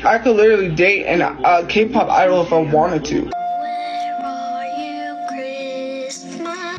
I could literally date a K-pop idol if I wanted to.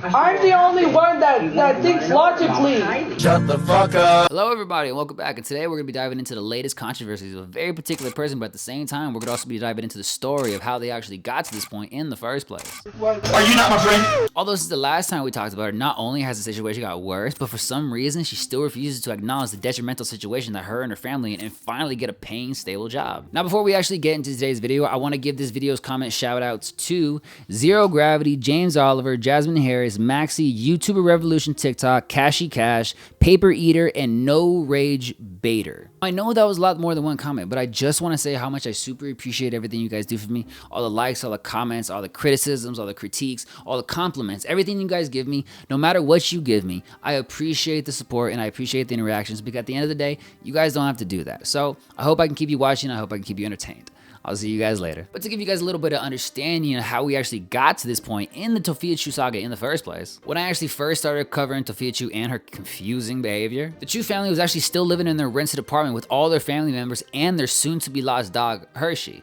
I'm the only one that thinks logically. Shut the fuck up. Hello everybody and welcome back, and today we're going to be diving into the latest controversies of a very particular person, but at the same time we're going to also be diving into the story of how they actually got to this point in the first place. Are you not my friend? Although this is the last time we talked about her, not only has the situation got worse, but for some reason she still refuses to acknowledge the detrimental situation that her and her family in and finally get a paying, stable job. Now before we actually get into today's video, I want to give this video's comment shout outs to Zero Gravity, James Oliver, Jasmine Harris, Maxi, YouTuber Revolution TikTok, Cashy Cash, Paper Eater, and No Rage Baiter. I know that was a lot more than one comment, but I just want to say how much I super appreciate everything you guys do for me. All the likes, all the comments, all the criticisms, all the critiques, all the compliments, everything you guys give me, no matter what you give me, I appreciate the support and I appreciate the interactions, because at the end of the day, you guys don't have to do that. So I hope I can keep you watching. I hope I can keep you entertained. I'll see you guys later. But to give you guys a little bit of understanding of how we actually got to this point in the Tophiachu saga in the first place, when I actually first started covering Tophiachu and her confusing behavior, the Chu family was actually still living in their rented apartment with all their family members and their soon-to-be lost dog, Hershey.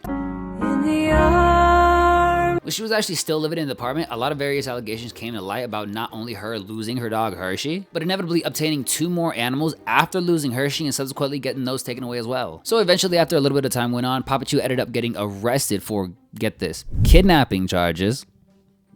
When she was actually still living in the apartment, a lot of various allegations came to light about not only her losing her dog Hershey, but inevitably obtaining 2 more animals after losing Hershey and subsequently getting those taken away as well. So eventually, after a little bit of time went on, Tophichu ended up getting arrested for, get this, kidnapping charges.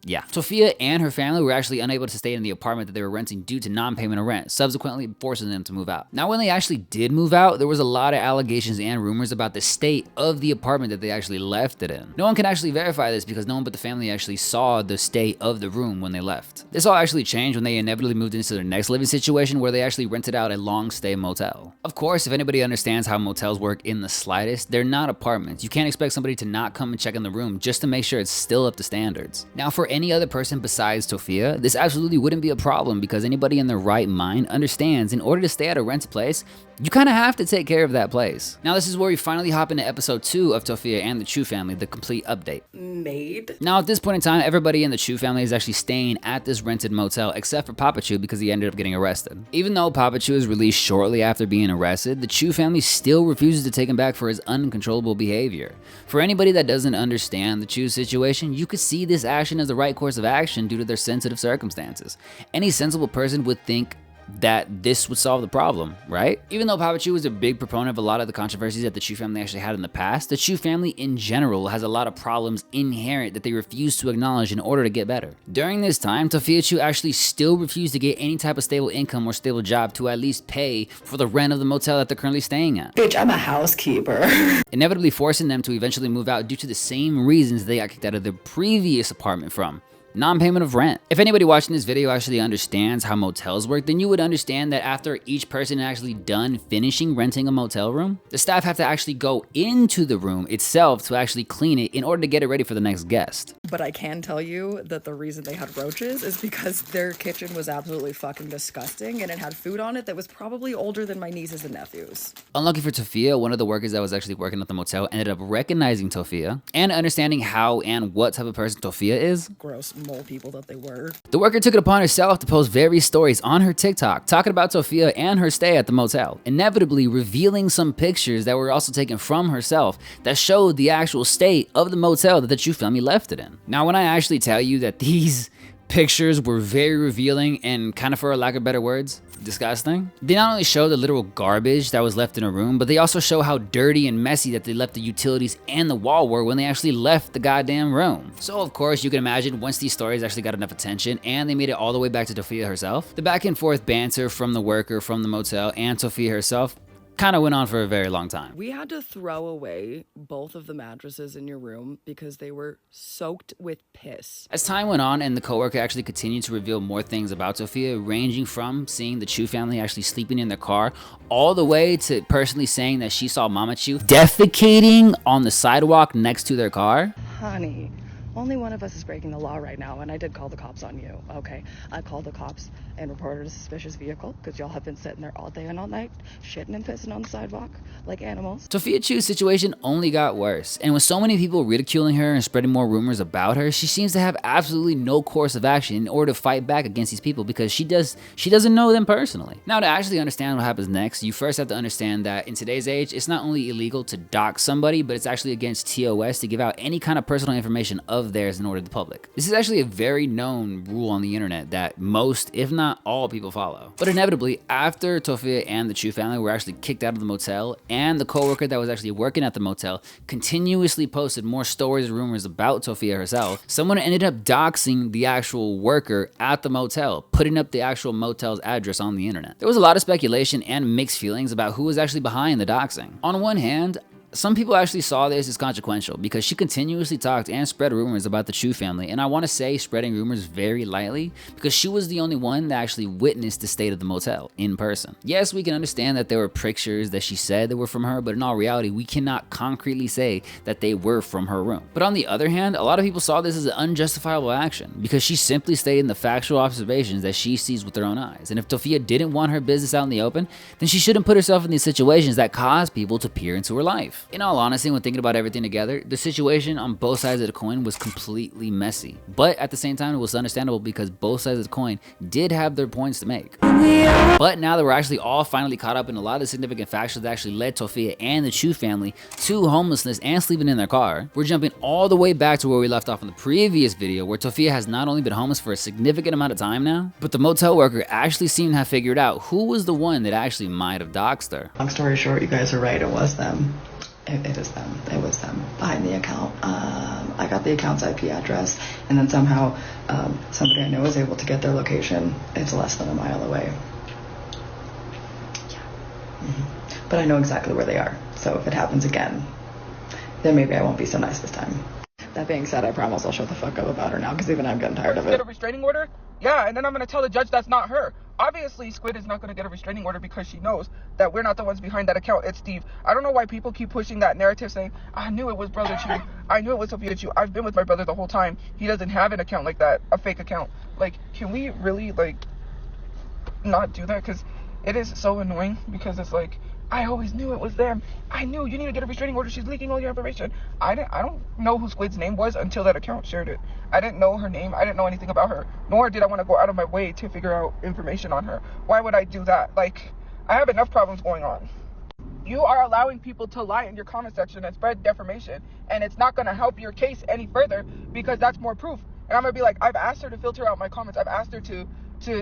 Yeah. Tophia and her family were actually unable to stay in the apartment that they were renting due to non-payment of rent, subsequently forcing them to move out. Now, when they actually did move out, there was a lot of allegations and rumors about the state of the apartment that they actually left it in. No one can actually verify this because no one but the family actually saw the state of the room when they left. This all actually changed when they inevitably moved into their next living situation, where they actually rented out a long-stay motel. Of course, if anybody understands how motels work in the slightest, they're not apartments. You can't expect somebody to not come and check in the room just to make sure it's still up to standards. Now, for any other person besides Tophia, this absolutely wouldn't be a problem, because anybody in their right mind understands in order to stay at a rented place, you kind of have to take care of that place. Now, this is where we finally hop into episode 2 of Tophia and the Chu family, the complete update. Now, at this point in time, everybody in the Chu family is actually staying at this rented motel except for Tophichu, because he ended up getting arrested. Even though Tophichu is released shortly after being arrested, the Chu family still refuses to take him back for his uncontrollable behavior. For anybody that doesn't understand the Chu situation, you could see this action as the right course of action due to their sensitive circumstances. Any sensible person would think that this would solve the problem, right? Even though Tophichu was a big proponent of a lot of the controversies that the Chu family actually had in the past, the Chu family in general has a lot of problems inherent that they refuse to acknowledge in order to get better. During this time, Tophiachu actually still refused to get any type of stable income or stable job to at least pay for the rent of the motel that they're currently staying at. Bitch, I'm a housekeeper. Inevitably forcing them to eventually move out due to the same reasons they got kicked out of their previous apartment from: non-payment of rent. If anybody watching this video actually understands how motels work, then you would understand that after each person is actually done finishing renting a motel room, the staff have to actually go into the room itself to actually clean it in order to get it ready for the next guest. But I can tell you that the reason they had roaches is because their kitchen was absolutely fucking disgusting, and it had food on it that was probably older than my nieces and nephews. Unlucky for Tophia, one of the workers that was actually working at the motel ended up recognizing Tophia and understanding how and what type of person Tophia is. Gross mole people that they were. The worker took it upon herself to post various stories on her TikTok talking about Tophia and her stay at the motel, inevitably revealing some pictures that were also taken from herself that showed the actual state of the motel that the Chu family left it in. Now, when I actually tell you that these pictures were very revealing and, kind of for a lack of better words, disgusting, they not only show the literal garbage that was left in a room, but they also show how dirty and messy that they left the utilities and the wall were when they actually left the goddamn room. So of course, you can imagine once these stories actually got enough attention and they made it all the way back to Tophia herself, the back and forth banter from the worker from the motel and Tophia herself kind of went on for a very long time. We had to throw away both of the mattresses in your room because they were soaked with piss. As time went on and the coworker actually continued to reveal more things about Tophia, ranging from seeing the Chu family actually sleeping in their car, all the way to personally saying that she saw Mama Chu defecating on the sidewalk next to their car. Honey, Only one of us is breaking the law right now, and I did call the cops on you, okay? I called the cops and reported a suspicious vehicle because y'all have been sitting there all day and all night, shitting and pissing on the sidewalk like animals. Tophiachu's situation only got worse, and with so many people ridiculing her and spreading more rumors about her, she seems to have absolutely no course of action in order to fight back against these people because she doesn't know them personally. Now, to actually understand what happens next, you first have to understand that in today's age, it's not only illegal to dox somebody, but it's actually against TOS to give out any kind of personal information of theirs in order to the public. This is actually a very known rule on the internet that most, if not all, people follow. But inevitably, after Tophia and the Chu family were actually kicked out of the motel, and the co-worker that was actually working at the motel continuously posted more stories and rumors about Tophia herself, someone ended up doxing the actual worker at the motel, putting up the actual motel's address on the internet. There was a lot of speculation and mixed feelings about who was actually behind the doxing. On one hand, some people actually saw this as consequential because she continuously talked and spread rumors about the Chu family, and I want to say spreading rumors very lightly because she was the only one that actually witnessed the state of the motel in person. Yes, we can understand that there were pictures that she said that were from her, but in all reality, we cannot concretely say that they were from her room. But on the other hand, a lot of people saw this as an unjustifiable action because she simply stated the factual observations that she sees with her own eyes. And if Tophia didn't want her business out in the open, then she shouldn't put herself in these situations that cause people to peer into her life. In all honesty, when thinking about everything together, the situation on both sides of the coin was completely messy. But at the same time, it was understandable because both sides of the coin did have their points to make. But now that we're actually all finally caught up in a lot of the significant factors that actually led Tophia and the Chu family to homelessness and sleeping in their car, we're jumping all the way back to where we left off in the previous video, where Tophia has not only been homeless for a significant amount of time now, but the motel worker actually seemed to have figured out who was the one that actually might have doxed her. Long story short, you guys are right, it was them. It is them. It was them behind the account. I got the account's IP address, and then somehow somebody I know was able to get their location. It's less than a mile away. Yeah. But I know exactly where they are. So if it happens again, then maybe I won't be so nice this time. That being said, I promise I'll shut the fuck up about her now, because even I'm getting tired of it. Get a restraining order? Yeah, and then I'm going to tell the judge that's not her. Obviously, Squid is not going to get a restraining order because she knows that we're not the ones behind that account. It's Steve. I don't know why people keep pushing that narrative saying, I knew it was Brother Chu. I knew it was Tophiachu. I've been with my brother the whole time. He doesn't have an account like that, a fake account. Like, can we really, like, not do that? Because it is so annoying because it's like, I always knew it was them. I knew you need to get a restraining order. She's leaking all your information. I don't know who Squid's name was until that account shared it. I didn't know her name. I didn't know anything about her. Nor did I want to go out of my way to figure out information on her. Why would I do that? Like, I have enough problems going on. You are allowing people to lie in your comment section and spread defamation. And it's not going to help your case any further because that's more proof. And I'm going to be like, I've asked her to filter out my comments. I've asked her to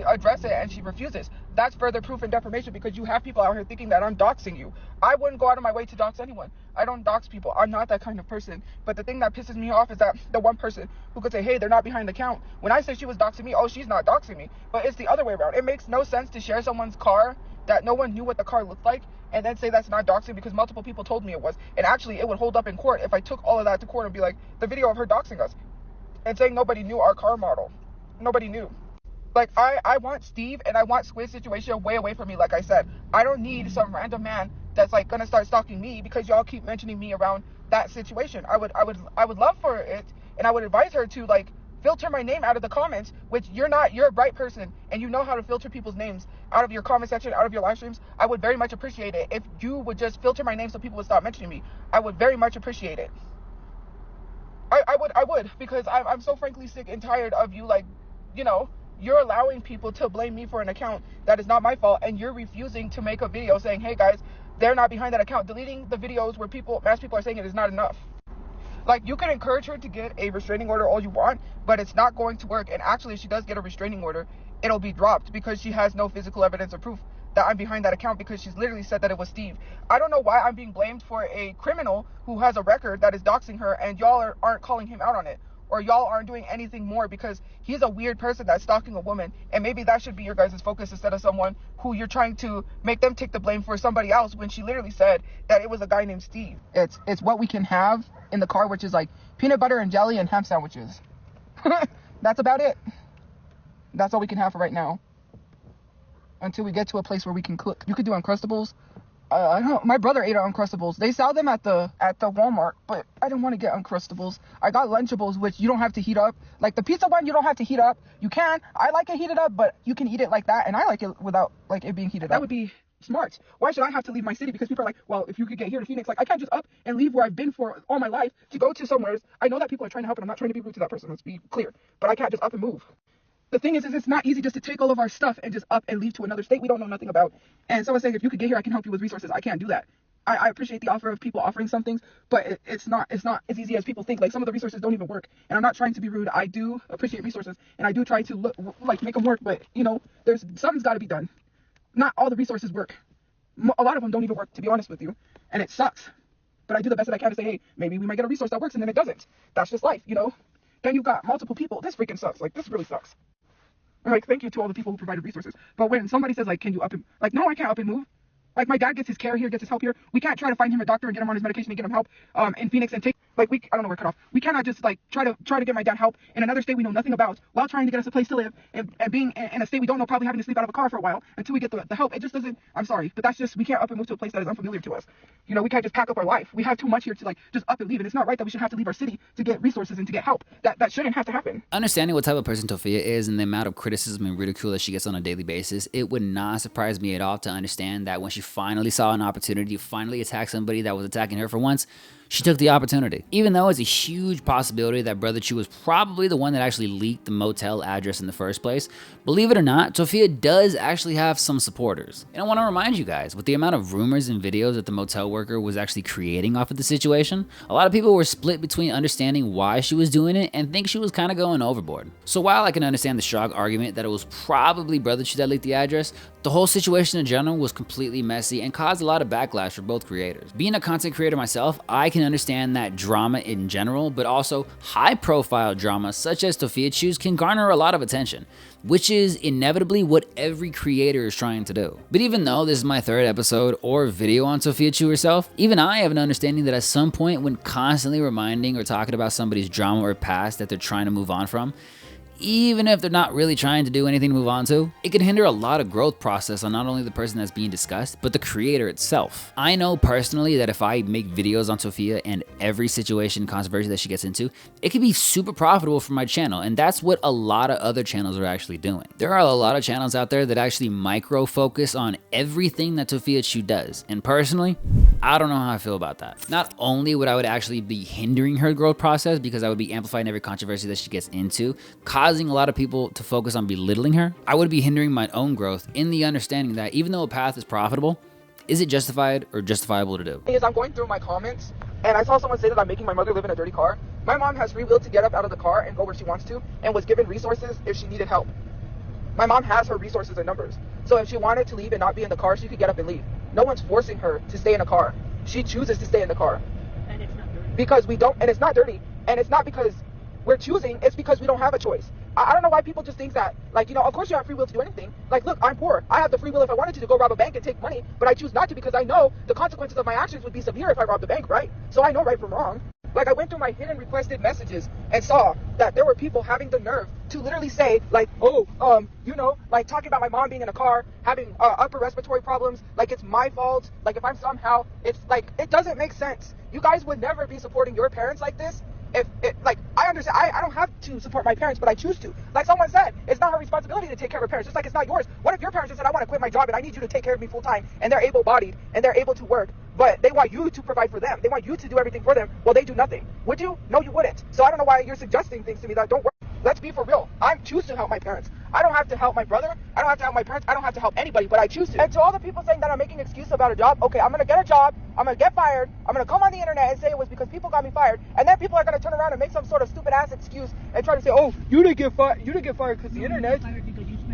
address it, and she refuses. That's further proof and defamation because you have people out here thinking that I'm doxing you. I wouldn't go out of my way to dox anyone. I don't dox people. I'm not that kind of person. But the thing that pisses me off is that the one person who could say, hey, they're not behind the count. When I say she was doxing me, oh, she's not doxing me. But it's the other way around. It makes no sense to share someone's car that no one knew what the car looked like and then say that's not doxing because multiple people told me it was. And actually, it would hold up in court if I took all of that to court and be like, the video of her doxing us and saying nobody knew our car model. Nobody knew. Like, I want Steve and I want Squid's situation way away from me, like I said. I don't need some random man that's, like, going to start stalking me because y'all keep mentioning me around that situation. I would love for it, and I would advise her to, like, filter my name out of the comments, which you're a bright person, and you know how to filter people's names out of your comment section, out of your live streams. I would very much appreciate it if you would just filter my name so people would stop mentioning me. I would very much appreciate it. I would, because I'm so frankly sick and tired of you, like, you know, you're allowing people to blame me for an account that is not my fault, and you're refusing to make a video saying, hey guys, they're not behind that account. Deleting the videos where mass people are saying it is not enough. Like, you can encourage her to get a restraining order all you want, but it's not going to work. And actually, if she does get a restraining order, it'll be dropped because she has no physical evidence or proof that I'm behind that account because she's literally said that it was Steve. I don't know why I'm being blamed for a criminal who has a record that is doxing her, and y'all aren't calling him out on it. Or y'all aren't doing anything more because he's a weird person that's stalking a woman, and maybe that should be your guys' focus instead of someone who you're trying to make them take the blame for somebody else when she literally said that it was a guy named Steve. It's what we can have in the car, which is like peanut butter and jelly and ham sandwiches. That's about it. That's all we can have for right now until we get to a place where we can cook. You could do Uncrustables, I don't. My brother ate Uncrustables. They sell them at the Walmart, but I didn't want to get Uncrustables. I got Lunchables, which you don't have to heat up. Like the pizza one, you don't have to heat up. You can. I like it heated up, but you can eat it like that, and I like it without like it being heated up. That would be smart. Why should I have to leave my city? Because people are like, well, if you could get here to Phoenix, like I can't just up and leave where I've been for all my life to go to somewhere. I know that people are trying to help, and I'm not trying to be rude to that person. Let's be clear. But I can't just up and move. The thing is it's not easy just to take all of our stuff and just up and leave to another state we don't know nothing about. And someone's saying, if you could get here, I can help you with resources. I can't do that. I appreciate the offer of people offering some things, but it's not as easy as people think. Like some of the resources don't even work. And I'm not trying to be rude. I do appreciate resources, and I do try to make them work. But you know, something's got to be done. Not all the resources work. A lot of them don't even work, to be honest with you, and it sucks. But I do the best that I can to say, hey, maybe we might get a resource that works, and then it doesn't. That's just life, you know. Then you've got multiple people. This freaking sucks. Like this really sucks. Like, thank you to all the people who provided resources. But when somebody says, like, can you up and... Like, no, I can't up and move. Like, my dad gets his care here, gets his help here. We can't try to find him a doctor and get him on his medication and get him help in Phoenix and take... Like, I don't know where cut off. We cannot just, like, try to get my dad help in another state we know nothing about while trying to get us a place to live and being in a state we don't know, probably having to sleep out of a car for a while until we get the help. It just doesn't... I'm sorry, but that's just... We can't up and move to a place that is unfamiliar to us. You know, we can't just pack up our life. We have too much here to, like, just up and leave. And it's not right that we should have to leave our city to get resources and to get help. That shouldn't have to happen. Understanding what type of person Tophia is and the amount of criticism and ridicule that she gets on a daily basis, it would not surprise me at all to understand that when she finally saw an opportunity to finally attack somebody that was attacking her for once, she took the opportunity. Even though it's a huge possibility that Brother Chu was probably the one that actually leaked the motel address in the first place, believe it or not, Tophia does actually have some supporters. And I want to remind you guys, with the amount of rumors and videos that the motel worker was actually creating off of the situation, a lot of people were split between understanding why she was doing it and think she was kind of going overboard. So while I can understand the strong argument that it was probably Brother Chu that leaked the address, the whole situation in general was completely messy and caused a lot of backlash for both creators. Being a content creator myself, I can understand that drama in general, but also high-profile drama such as Tophiachu's can garner a lot of attention, which is inevitably what every creator is trying to do. But even though this is my third episode or video on Tophiachu herself, even I have an understanding that at some point when constantly reminding or talking about somebody's drama or past that they're trying to move on from, even if they're not really trying to do anything to move on to, it can hinder a lot of growth process on not only the person that's being discussed, but the creator itself. I know personally that if I make videos on Tophia and every situation, controversy that she gets into, it can be super profitable for my channel, and that's what a lot of other channels are actually doing. There are a lot of channels out there that actually micro-focus on everything that Tophiachu does, and personally, I don't know how I feel about that. Not only would I actually be hindering her growth process because I would be amplifying every controversy that she gets into, causing a lot of people to focus on belittling her, I would be hindering my own growth in the understanding that even though a path is profitable, is it justified or justifiable to do? Is I'm going through my comments and I saw someone say that I'm making my mother live in a dirty car. My mom has free will to get up out of the car and go where she wants to and was given resources if she needed help. My mom has her resources and numbers. So if she wanted to leave and not be in the car, she could get up and leave. No one's forcing her to stay in a car. She chooses to stay in the car. And it's not dirty. Because we don't, and it's not dirty. And it's not because we're choosing, it's because we don't have a choice. I don't know why people just think that, like, you know, of course you have free will to do anything. Like, look, I'm poor. I have the free will if I wanted to go rob a bank and take money, but I choose not to because I know the consequences of my actions would be severe if I robbed the bank, right? So I know right from wrong. Like, I went through my hidden requested messages and saw that there were people having the nerve to literally say, like, oh, you know, like talking about my mom being in a car, having upper respiratory problems, like it's my fault. Like, if I'm somehow, it's like, it doesn't make sense. You guys would never be supporting your parents like this. If it, like, I understand, I don't have to support my parents, but I choose to. Like someone said, it's not her responsibility to take care of her parents, just like it's not yours. What if your parents just said, I want to quit my job and I need you to take care of me full time, and they're able-bodied and they're able to work, but they want you to provide for them. They want you to do everything for them while they do nothing. Would you? No, you wouldn't. So I don't know why you're suggesting things to me that don't work. Let's be for real. I choose to help my parents. I don't have to help my brother. I don't have to help my parents. I don't have to help anybody, but I choose to. And to all the people saying that I'm making excuses about a job, okay, I'm going to get a job. I'm going to get fired. I'm going to come on the internet and say it was because people got me fired. And then people are going to turn around and make some sort of stupid ass excuse and try to say, oh, you didn't get fired. You didn't get fired because the internet.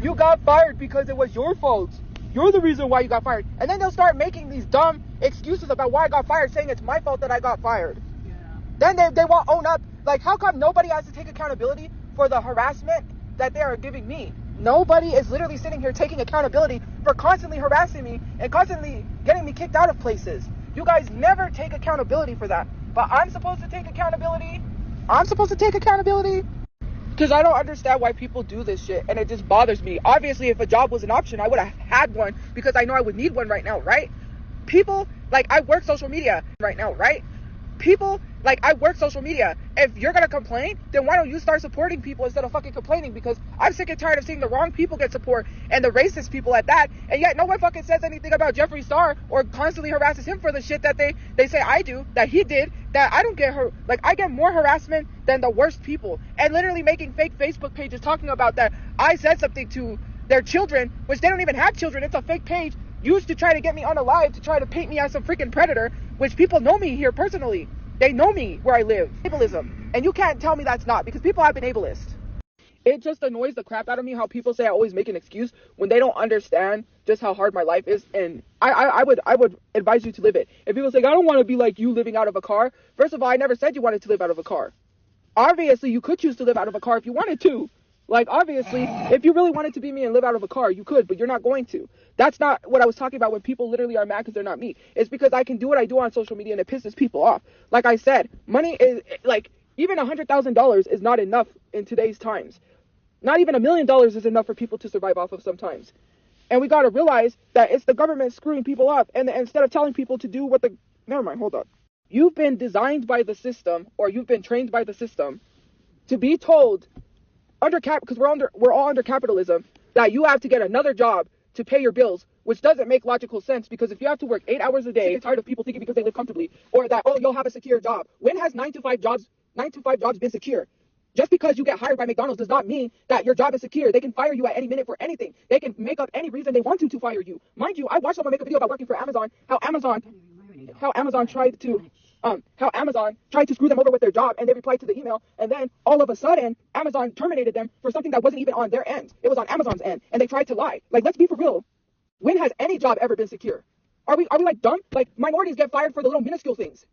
You got fired because it was your fault. You're the reason why you got fired. And then they'll start making these dumb excuses about why I got fired, saying it's my fault that I got fired. Yeah. Then they won't own up. Like, how come nobody has to take accountability for the harassment that they are giving me? Nobody is literally sitting here taking accountability for constantly harassing me and constantly getting me kicked out of places. You guys never take accountability for that. But I'm supposed to take accountability? I'm supposed to take accountability? Because I don't understand why people do this shit, and it just bothers me. Obviously, if a job was an option, I would have had one because I know I would need one right now, right? People, like, I work social media right now, right? People, like, I work social media. If you're gonna complain, then why don't you start supporting people instead of fucking complaining? Because I'm sick and tired of seeing the wrong people get support and the racist people at that, and yet no one fucking says anything about Jeffree Star or constantly harasses him for the shit that they say I do, that he did, that I don't get her. Like, I get more harassment than the worst people, and literally making fake Facebook pages talking about that I said something to their children, which they don't even have children. It's a fake page used to try to get me on a live to try to paint me as some freaking predator, which people know me here personally. They know me where I live. Ableism. And you can't tell me that's not, because people have been ableist. It just annoys the crap out of me how people say I always make an excuse when they don't understand just how hard my life is. And I would advise you to live it. If people say, I don't want to be like you living out of a car. First of all, I never said you wanted to live out of a car. Obviously, you could choose to live out of a car if you wanted to. Like, obviously, if you really wanted to be me and live out of a car, you could, but you're not going to. That's not what I was talking about when people literally are mad because they're not me. It's because I can do what I do on social media and it pisses people off. Like I said, money is, like, even $100,000 is not enough in today's times. Not even $1 million is enough for people to survive off of sometimes. And we got to realize that it's the government screwing people up. And instead of telling people to do what the... Never mind, hold up. You've been designed by the system, or you've been trained by the system to be told... because we're all under capitalism, that you have to get another job to pay your bills, which doesn't make logical sense, because if you have to work 8 hours a day, I'm tired of people thinking because they live comfortably, or that, oh, you'll have a secure job. When has 9 to 5 jobs been secure? Just because you get hired by McDonald's does not mean that your job is secure. They can fire you at any minute for anything. They can make up any reason they want to fire you. Mind you, I watched someone make a video about working for Amazon, how Amazon tried to screw them over with their job, and they replied to the email, and then all of a sudden Amazon terminated them for something that wasn't even on their end. It was on Amazon's end, and they tried to lie. Like, let's be for real. When has any job ever been secure? Are we like dumb? Like, minorities get fired for the little minuscule things.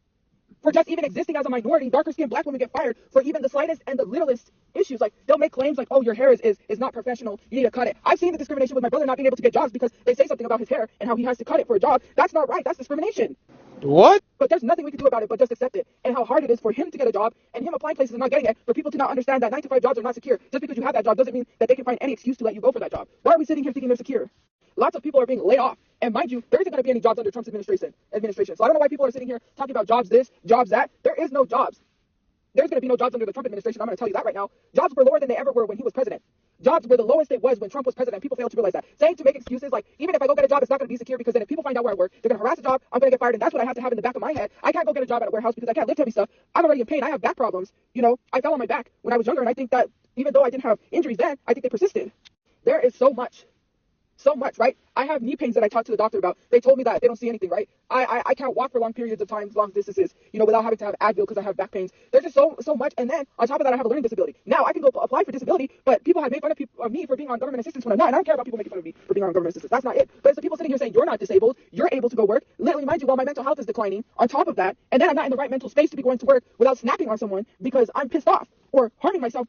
For just even existing as a minority, darker skinned black women get fired for even the slightest and the littlest issues. Like, they'll make claims like, oh, your hair is not professional, you need to cut it. I've seen the discrimination with my brother not being able to get jobs because they say something about his hair and how he has to cut it for a job. That's not right. That's discrimination. What? But there's nothing we can do about it but just accept it. And how hard it is for him to get a job and him applying places and not getting it, for people to not understand that 9 to 5 jobs are not secure. Just because you have that job doesn't mean that they can find any excuse to let you go for that job. Why are we sitting here thinking they're secure? Lots of people are being laid off. And mind you, there isn't going to be any jobs under Trump's administration. So I don't know why people are sitting here talking about jobs this, jobs that. There is no jobs. There's going to be no jobs under the Trump administration. I'm going to tell you that right now. Jobs were lower than they ever were when he was president. Jobs were the lowest it was when Trump was president. People fail to realize that. Saying to make excuses like, even if I go get a job, it's not going to be secure, because then if people find out where I work, they're going to harass the job, I'm going to get fired, and that's what I have to have in the back of my head. I can't go get a job at a warehouse because I can't lift heavy stuff. I'm already in pain. I have back problems. You know, I fell on my back when I was younger, and I think that even though I didn't have injuries then, I think they persisted. There is so much, right? I have knee pains that I talked to the doctor about. They told me that they don't see anything, right? I can't walk for long periods of time, long distances, you know, without having to have Advil because I have back pains. There's just so much. And then on top of that, I have a learning disability. Now I can go apply for disability, but people have made fun of me for being on government assistance when I'm not. And I don't care about people making fun of me for being on government assistance. That's not it. But it's the people sitting here saying you're not disabled, you're able to go work. Literally, mind you, while my mental health is declining on top of that, and then I'm not in the right mental space to be going to work without snapping on someone because I'm pissed off, or harming myself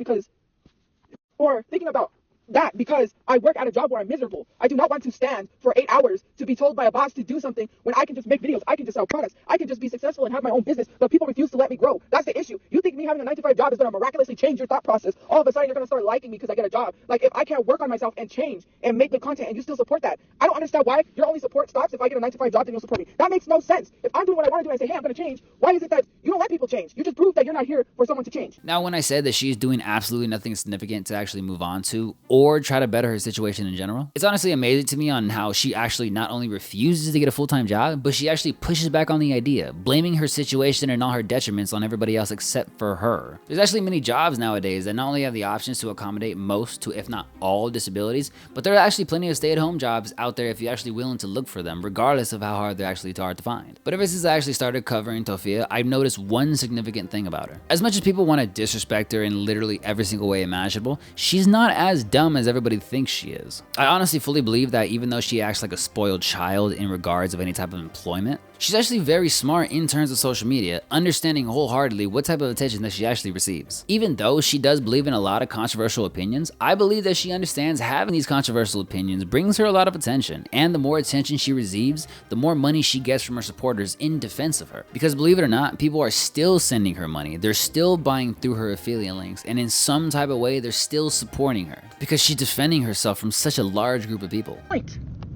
or thinking about that because I work at a job where I'm miserable. I do not want to stand for 8 hours to be told by a boss to do something when I can just make videos, I can just sell products, I can just be successful and have my own business, but people refuse to let me grow. That's the issue. You think me having a 9 to 5 job is going to miraculously change your thought process? All of a sudden you're going to start liking me because I get a job. Like, if I can't work on myself and change and make good content and you still support that, I don't understand why your only support stops if I get a 9 to 5 job, then you'll support me. That makes no sense. If I'm doing what I want to do and I say, hey, I'm going to change, why is it that you don't let people change? You just prove that you're not here for someone to change. Now, when I said that she's doing absolutely nothing significant to actually move on to or try to better her situation in general, it's honestly amazing to me on how she actually not only refuses to get a full-time job, but she actually pushes back on the idea, blaming her situation and all her detriments on everybody else except for her. There's actually many jobs nowadays that not only have the options to accommodate most to, if not all, disabilities, but there are actually plenty of stay-at-home jobs out there if you're actually willing to look for them, regardless of how hard they're actually hard to find. But ever since I actually started covering Tophia, I've noticed one significant thing about her. As much as people want to disrespect her in literally every single way imaginable, she's not as dumb as everybody thinks she is. I honestly fully believe that even though she acts like a spoiled child in regards of any type of employment, she's actually very smart in terms of social media, understanding wholeheartedly what type of attention that she actually receives. Even though she does believe in a lot of controversial opinions, I believe that she understands having these controversial opinions brings her a lot of attention, and the more attention she receives, the more money she gets from her supporters in defense of her. Because believe it or not, people are still sending her money, they're still buying through her affiliate links, and in some type of way, they're still supporting her because she's defending herself from such a large group of people.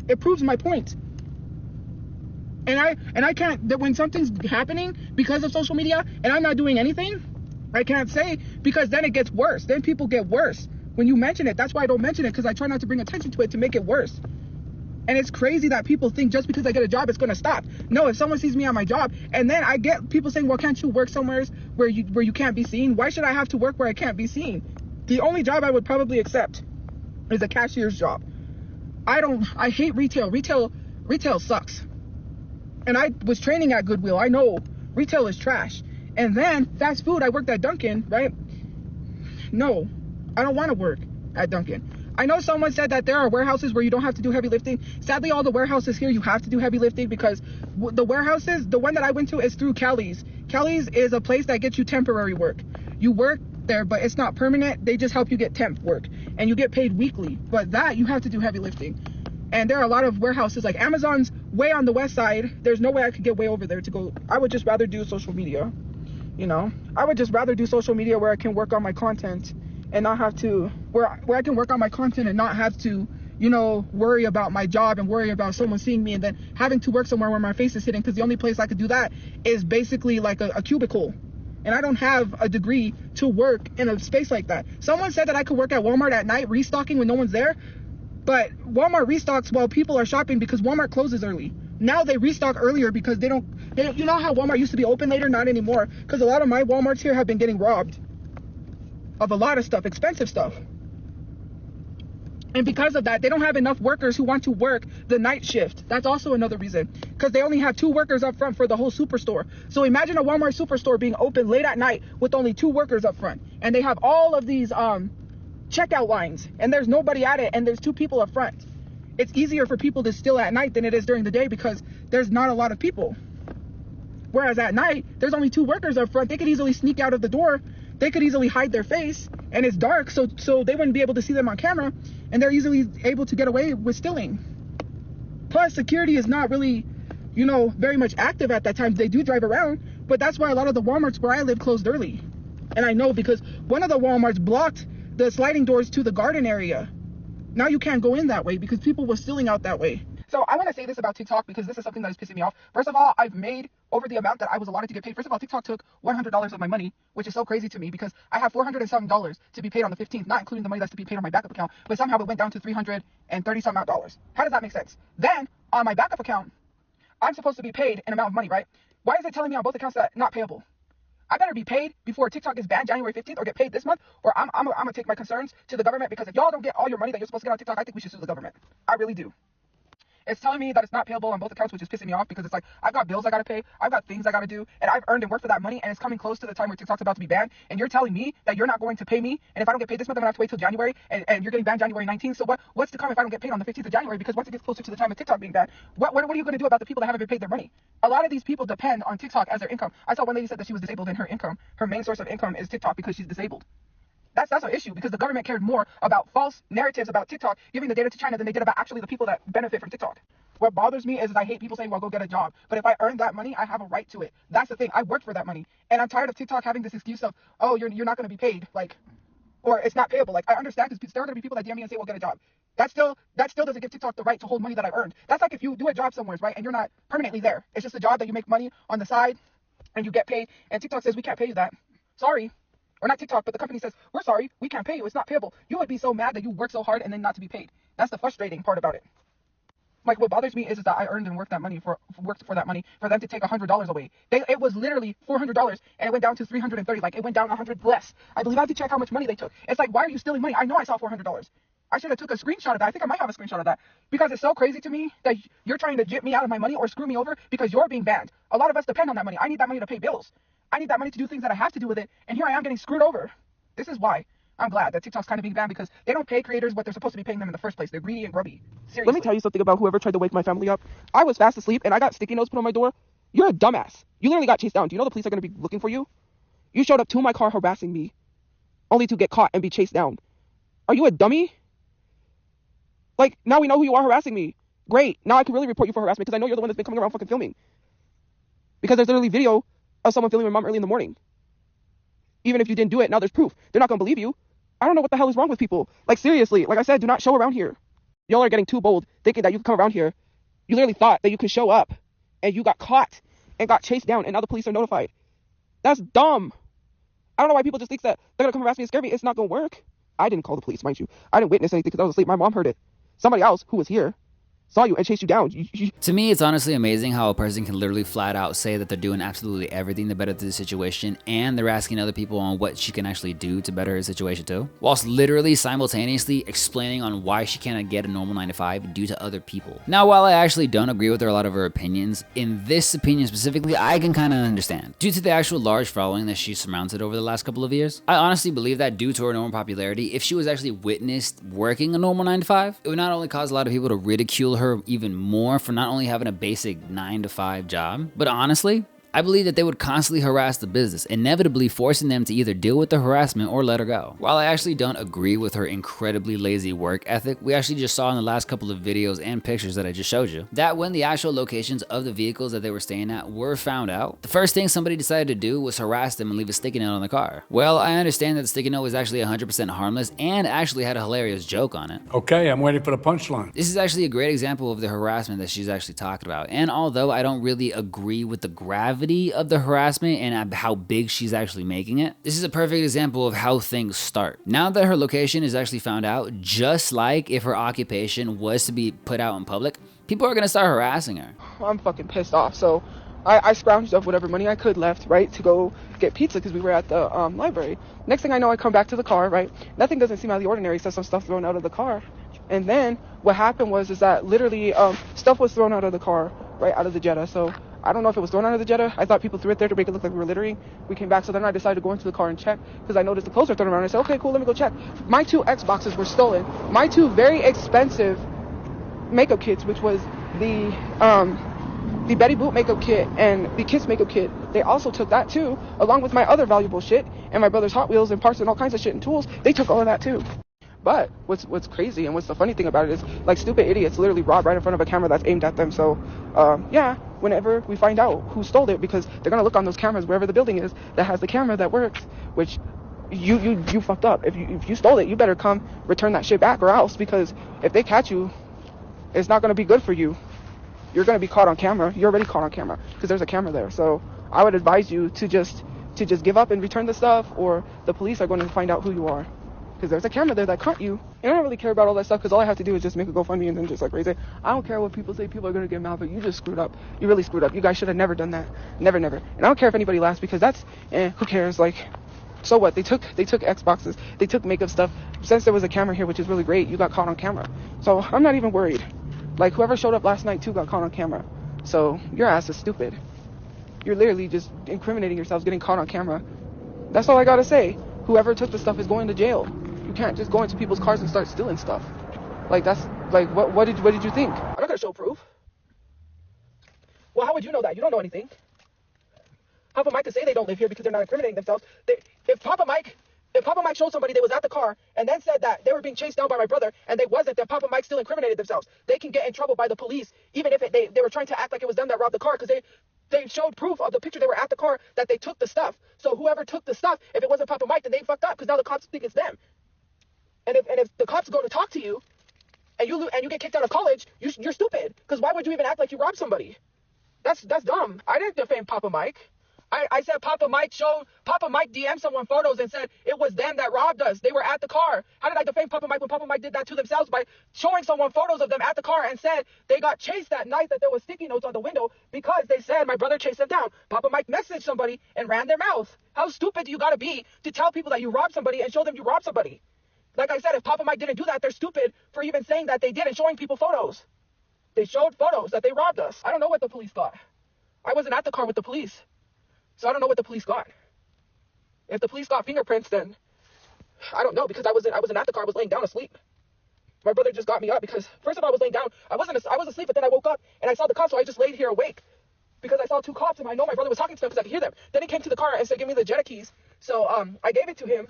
It proves my point. And I can't, that when something's happening because of social media and I'm not doing anything, I can't say, because then it gets worse. Then people get worse when you mention it. That's why I don't mention it, because I try not to bring attention to it to make it worse. And it's crazy that people think just because I get a job, it's going to stop. No, if someone sees me at my job, and then I get people saying, well, can't you work somewhere where you can't be seen? Why should I have to work where I can't be seen? The only job I would probably accept is a cashier's job. I hate retail. Retail sucks. And I was training at Goodwill. I know retail is trash. And then fast food, I worked at Dunkin', right? No, I don't want to work at Dunkin'. I know someone said that there are warehouses where you don't have to do heavy lifting. Sadly, all the warehouses here, you have to do heavy lifting, because the warehouses, the one that I went to is through Cali's. Cali's is a place that gets you temporary work. You work there, but it's not permanent. They just help you get temp work, and you get paid weekly. But that, you have to do heavy lifting. And there are a lot of warehouses, like Amazon's way on the west side. There's no way I could get way over there to go. I would just rather do social media, you know? I would just rather do social media where I can work on my content and not have to, where I can work on my content and not have to, you know, worry about my job and worry about someone seeing me and then having to work somewhere where my face is hidden, because the only place I could do that is basically like a cubicle. And I don't have a degree to work in a space like that. Someone said that I could work at Walmart at night restocking when no one's there. But Walmart restocks while people are shopping, because Walmart closes early. Now they restock earlier because they don't, you know how Walmart used to be open later? Not anymore. Because a lot of my Walmarts here have been getting robbed of a lot of stuff, expensive stuff. And because of that, they don't have enough workers who want to work the night shift. That's also another reason, because they only have 2 workers up front for the whole superstore. So imagine a Walmart superstore being open late at night with only 2 workers up front. And they have all of these checkout lines, and there's nobody at it, and there's 2 people up front. It's easier for people to steal at night than it is during the day, because there's not a lot of people. Whereas at night, there's only 2 workers up front. They could easily sneak out of the door. They could easily hide their face, and it's dark, so they wouldn't be able to see them on camera, and they're easily able to get away with stealing. Plus, security is not really, you know, very much active at that time. They do drive around, but that's why a lot of the Walmarts where I live closed early. And I know because one of the Walmarts blocked the sliding doors to the garden area. Now you can't go in that way because people were stealing out that way. So I want to say this about TikTok, because this is something that is pissing me off. First of all, I've made over the amount that I was allotted to get paid. First of all, TikTok took $100 of my money, which is so crazy to me, because I have $400 and some dollars to be paid on the 15th, not including the money that's to be paid on my backup account, but somehow it went down to $330 some odd dollars. How does that make sense? Then on my backup account, I'm supposed to be paid an amount of money, right? Why is it telling me on both accounts that not payable? I better be paid before TikTok is banned January 15th, or get paid this month, or I'm gonna take my concerns to the government, because if y'all don't get all your money that you're supposed to get on TikTok, I think we should sue the government. I really do. It's telling me that it's not payable on both accounts, which is pissing me off, because it's like, I've got bills I gotta pay, I've got things I gotta do, and I've earned and worked for that money, and it's coming close to the time where TikTok's about to be banned, and you're telling me that you're not going to pay me, and if I don't get paid this month, I'm gonna have to wait till January, and you're getting banned January 19th, so what's to come if I don't get paid on the 15th of January? Because once it gets closer to the time of TikTok being banned, what are you gonna do about the people that haven't been paid their money? A lot of these people depend on TikTok as their income. I saw one lady said that she was disabled, and her main source of income is TikTok because she's disabled. That's an issue, because the government cared more about false narratives about TikTok giving the data to China than they did about actually the people that benefit from TikTok. What bothers me is I hate people saying, well, go get a job. But if I earn that money, I have a right to it. That's the thing. I worked for that money. And I'm tired of TikTok having this excuse of, oh, you're not going to be paid. Like, or it's not payable. Like, I understand, because there are going to be people that DM me and say, well, get a job. That still doesn't give TikTok the right to hold money that I earned. That's like if you do a job somewhere, right, and you're not permanently there. It's just a job that you make money on the side and you get paid. And TikTok says, we can't pay you that. Sorry. Or not TikTok, but the company says, we're sorry, we can't pay you. It's not payable. You would be so mad that you work so hard and then not to be paid. That's the frustrating part about it. Like, what bothers me is that I earned and worked for that money for them to take $100 away. It was literally $400, and it went down to $330. Like, it went down 100 less. I believe I have to check how much money they took. It's like, why are you stealing money? I know I saw $400. I should have took a screenshot of that. I think I might have a screenshot of that, because it's so crazy to me that you're trying to jip me out of my money or screw me over because you're being banned. A lot of us depend on that money. I need that money to pay bills. I need that money to do things that I have to do with it, and here I am getting screwed over. This is why I'm glad that TikTok's kind of being banned, because they don't pay creators what they're supposed to be paying them in the first place. They're greedy and grubby. Seriously. Let me tell you something about whoever tried to wake my family up. I was fast asleep, and I got sticky notes put on my door. You're a dumbass. You literally got chased down. Do you know the police are going to be looking for you? You showed up to my car harassing me, only to get caught and be chased down. Are you a dummy? Like, now we know who you are harassing me. Great. Now I can really report you for harassment, because I know you're the one that's been coming around fucking filming. Because there's literally video of someone filming my mom early in the morning. Even if you didn't do it, now there's proof. They're not going to believe you. I don't know what the hell is wrong with people. Like, seriously, like I said, do not show around here. Y'all are getting too bold, thinking that you can come around here. You literally thought that you could show up and you got caught and got chased down, and now the police are notified. That's dumb. I don't know why people just think that they're gonna come harass me and scare me. It's not gonna work. I didn't call the police, mind you. I didn't witness anything because I was asleep. My mom heard it. Somebody else who was here saw you and chased you down. To me, it's honestly amazing how a person can literally flat out say that they're doing absolutely everything to better the situation, and they're asking other people on what she can actually do to better her situation too, whilst literally simultaneously explaining on why she cannot get a normal 9 to 5 due to other people. Now, while I actually don't agree with her a lot of her opinions, in this opinion specifically, I can kind of understand. Due to the actual large following that she's surmounted over the last couple of years, I honestly believe that due to her normal popularity, if she was actually witnessed working a normal 9 to 5, it would not only cause a lot of people to ridicule her even more for not only having a basic 9 to 5 job, but honestly, I believe that they would constantly harass the business, inevitably forcing them to either deal with the harassment or let her go. While I actually don't agree with her incredibly lazy work ethic, we actually just saw in the last couple of videos and pictures that I just showed you, that when the actual locations of the vehicles that they were staying at were found out, the first thing somebody decided to do was harass them and leave a sticky note on the car. Well, I understand that the sticky note was actually 100% harmless and actually had a hilarious joke on it. Okay, I'm waiting for the punchline. This is actually a great example of the harassment that she's actually talking about, and although I don't really agree with the gravity of the harassment and how big she's actually making it, this is a perfect example of how things start. Now that her location is actually found out, just like if her occupation was to be put out in public, people are gonna start harassing her. I'm fucking pissed off. So I scrounged up whatever money I could left, right, to go get pizza because we were at the library. Next thing I know, I come back to the car, right? Nothing doesn't seem out of the ordinary, except some stuff thrown out of the car. And then what happened was that literally stuff was thrown out of the car, right, out of the Jetta. So I don't know if it was thrown out of the Jetta. I thought people threw it there to make it look like we were littering. We came back, so then I decided to go into the car and check because I noticed the clothes were thrown around. I said, okay, cool, let me go check. My 2 Xboxes were stolen. My 2 very expensive makeup kits, which was the Betty Boop makeup kit and the Kiss makeup kit. They also took that too, along with my other valuable shit and my brother's Hot Wheels and parts and all kinds of shit and tools. They took all of that too. But what's crazy and what's the funny thing about it is, like, stupid idiots literally rob right in front of a camera that's aimed at them. So yeah, whenever we find out who stole it, because they're gonna look on those cameras wherever the building is that has the camera that works, which you fucked up. If you stole it, you better come return that shit back, or else, because if they catch you, it's not gonna be good for you. You're gonna be caught on camera. You're already caught on camera because there's a camera there. So I would advise you to just give up and return the stuff, or the police are going to find out who you are. Because there's a camera there that caught you. And I don't really care about all that stuff because all I have to do is just make a GoFundMe and then just like raise it. I don't care what people say. People are going to get mad, but you just screwed up. You really screwed up. You guys should have never done that. Never. And I don't care if anybody laughs because that's, who cares? Like, so what? They took Xboxes. They took makeup stuff. Since there was a camera here, which is really great, you got caught on camera. So I'm not even worried. Like, whoever showed up last night too got caught on camera. So your ass is stupid. You're literally just incriminating yourselves getting caught on camera. That's all I got to say. Whoever took the stuff is going to jail. You can't just go into people's cars and start stealing stuff. Like, that's, like, what did you think? I'm not gonna show proof. Well, how would you know that? You don't know anything. Papa Mike could say they don't live here because they're not incriminating themselves. If Papa Mike showed somebody they was at the car and then said that they were being chased down by my brother and they wasn't, then Papa Mike still incriminated themselves. They can get in trouble by the police, even if they were trying to act like it was them that robbed the car, because they showed proof of the picture they were at the car that they took the stuff. So whoever took the stuff, if it wasn't Papa Mike, then they fucked up because now the cops think it's them. And if the cops go to talk to you and you get kicked out of college, you're stupid. Because why would you even act like you robbed somebody? That's dumb. I didn't defame Papa Mike. I said Papa Mike DM'd someone photos and said it was them that robbed us. They were at the car. How did I defame Papa Mike when Papa Mike did that to themselves by showing someone photos of them at the car and said they got chased that night, that there was sticky notes on the window because they said my brother chased them down. Papa Mike messaged somebody and ran their mouth. How stupid do you gotta be to tell people that you robbed somebody and show them you robbed somebody? Like I said, if Papa Mike didn't do that, they're stupid for even saying that they did and showing people photos. They showed photos that they robbed us. I don't know what the police got. I wasn't at the car with the police. So I don't know what the police got. If the police got fingerprints, then I don't know, because I wasn't at the car. I was laying down asleep. My brother just got me up because first of all I was laying down. I was asleep, but then I woke up and I saw the cops, so I just laid here awake because I saw 2 cops and I know my brother was talking to them because I could hear them. Then he came to the car and said, "Give me the Jetta keys." So I gave it to him,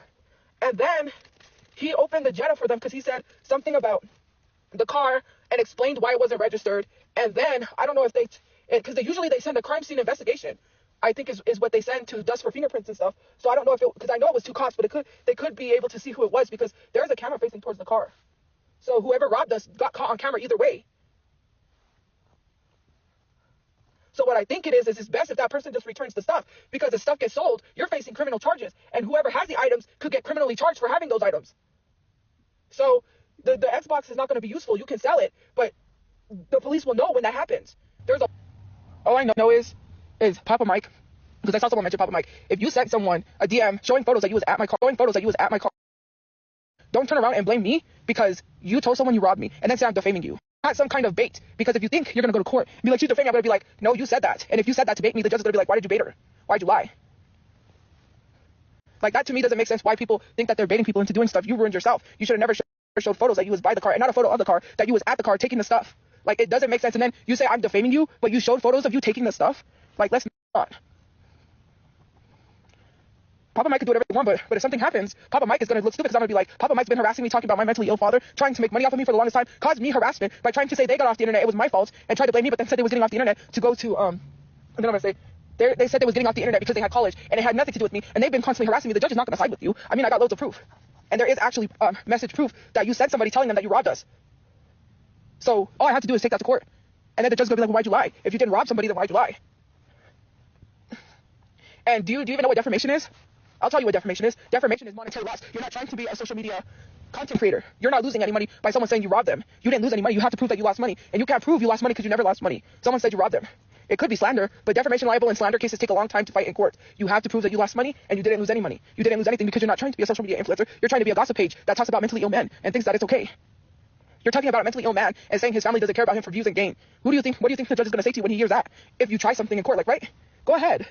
and then he opened the Jetta for them because he said something about the car and explained why it wasn't registered. And then I don't know if because usually they send a crime scene investigation, I think is what they send to dust for fingerprints and stuff. So I don't know because I know it was 2 cops, but they could be able to see who it was because there's a camera facing towards the car. So whoever robbed us got caught on camera either way. So what I think it is it's best if that person just returns the stuff, because if stuff gets sold, you're facing criminal charges, and whoever has the items could get criminally charged for having those items. So the Xbox is not going to be useful. You can sell it, but the police will know when that happens. All I know is Papa Mike, because I saw someone mention Papa Mike. If you sent someone a DM showing photos that you was at my car, don't turn around and blame me because you told someone you robbed me and then say I'm defaming you. Not some kind of bait, because if you think you're going to go to court and be like, you defamed me, I'm going to be like, no, you said that. And if you said that to bait me, the judge is going to be like, why did you bait her? Why'd you lie? Like, that to me doesn't make sense why people think that they're baiting people into doing stuff. You ruined yourself. You should have never showed photos that you was by the car and not a photo of the car, that you was at the car taking the stuff. Like, it doesn't make sense. And then you say I'm defaming you, but you showed photos of you taking the stuff. Like, let's not. Papa Mike could do whatever they want, but if something happens, Papa Mike is going to look stupid, because I'm going to be like, Papa Mike's been harassing me, talking about my mentally ill father, trying to make money off of me for the longest time, caused me harassment by trying to say they got off the internet, it was my fault, and tried to blame me, but then said they was getting off the internet to go to, and then I'm going to say, they said they was getting off the internet because they had college, and it had nothing to do with me, and they've been constantly harassing me. The judge is not going to side with you. I mean, I got loads of proof. And there is actually message proof that you sent somebody telling them that you robbed us. So all I have to do is take that to court. And then the judge is going to be like, well, why'd you lie? If you didn't rob somebody, then why'd you lie? And do you even know what defamation is? I'll tell you what defamation is. Defamation is monetary loss. You're not trying to be a social media content creator. You're not losing any money by someone saying you robbed them. You didn't lose any money. You have to prove that you lost money. And you can't prove you lost money because you never lost money. Someone said you robbed them. It could be slander, but defamation, libel, and slander cases take a long time to fight in court. You have to prove that you lost money and you didn't lose any money. You didn't lose anything because you're not trying to be a social media influencer. You're trying to be a gossip page that talks about mentally ill men and thinks that it's okay. You're talking about a mentally ill man and saying his family doesn't care about him for views and gain. What do you think the judge is going to say to you when he hears that? If you try something in court, like, right? Go ahead.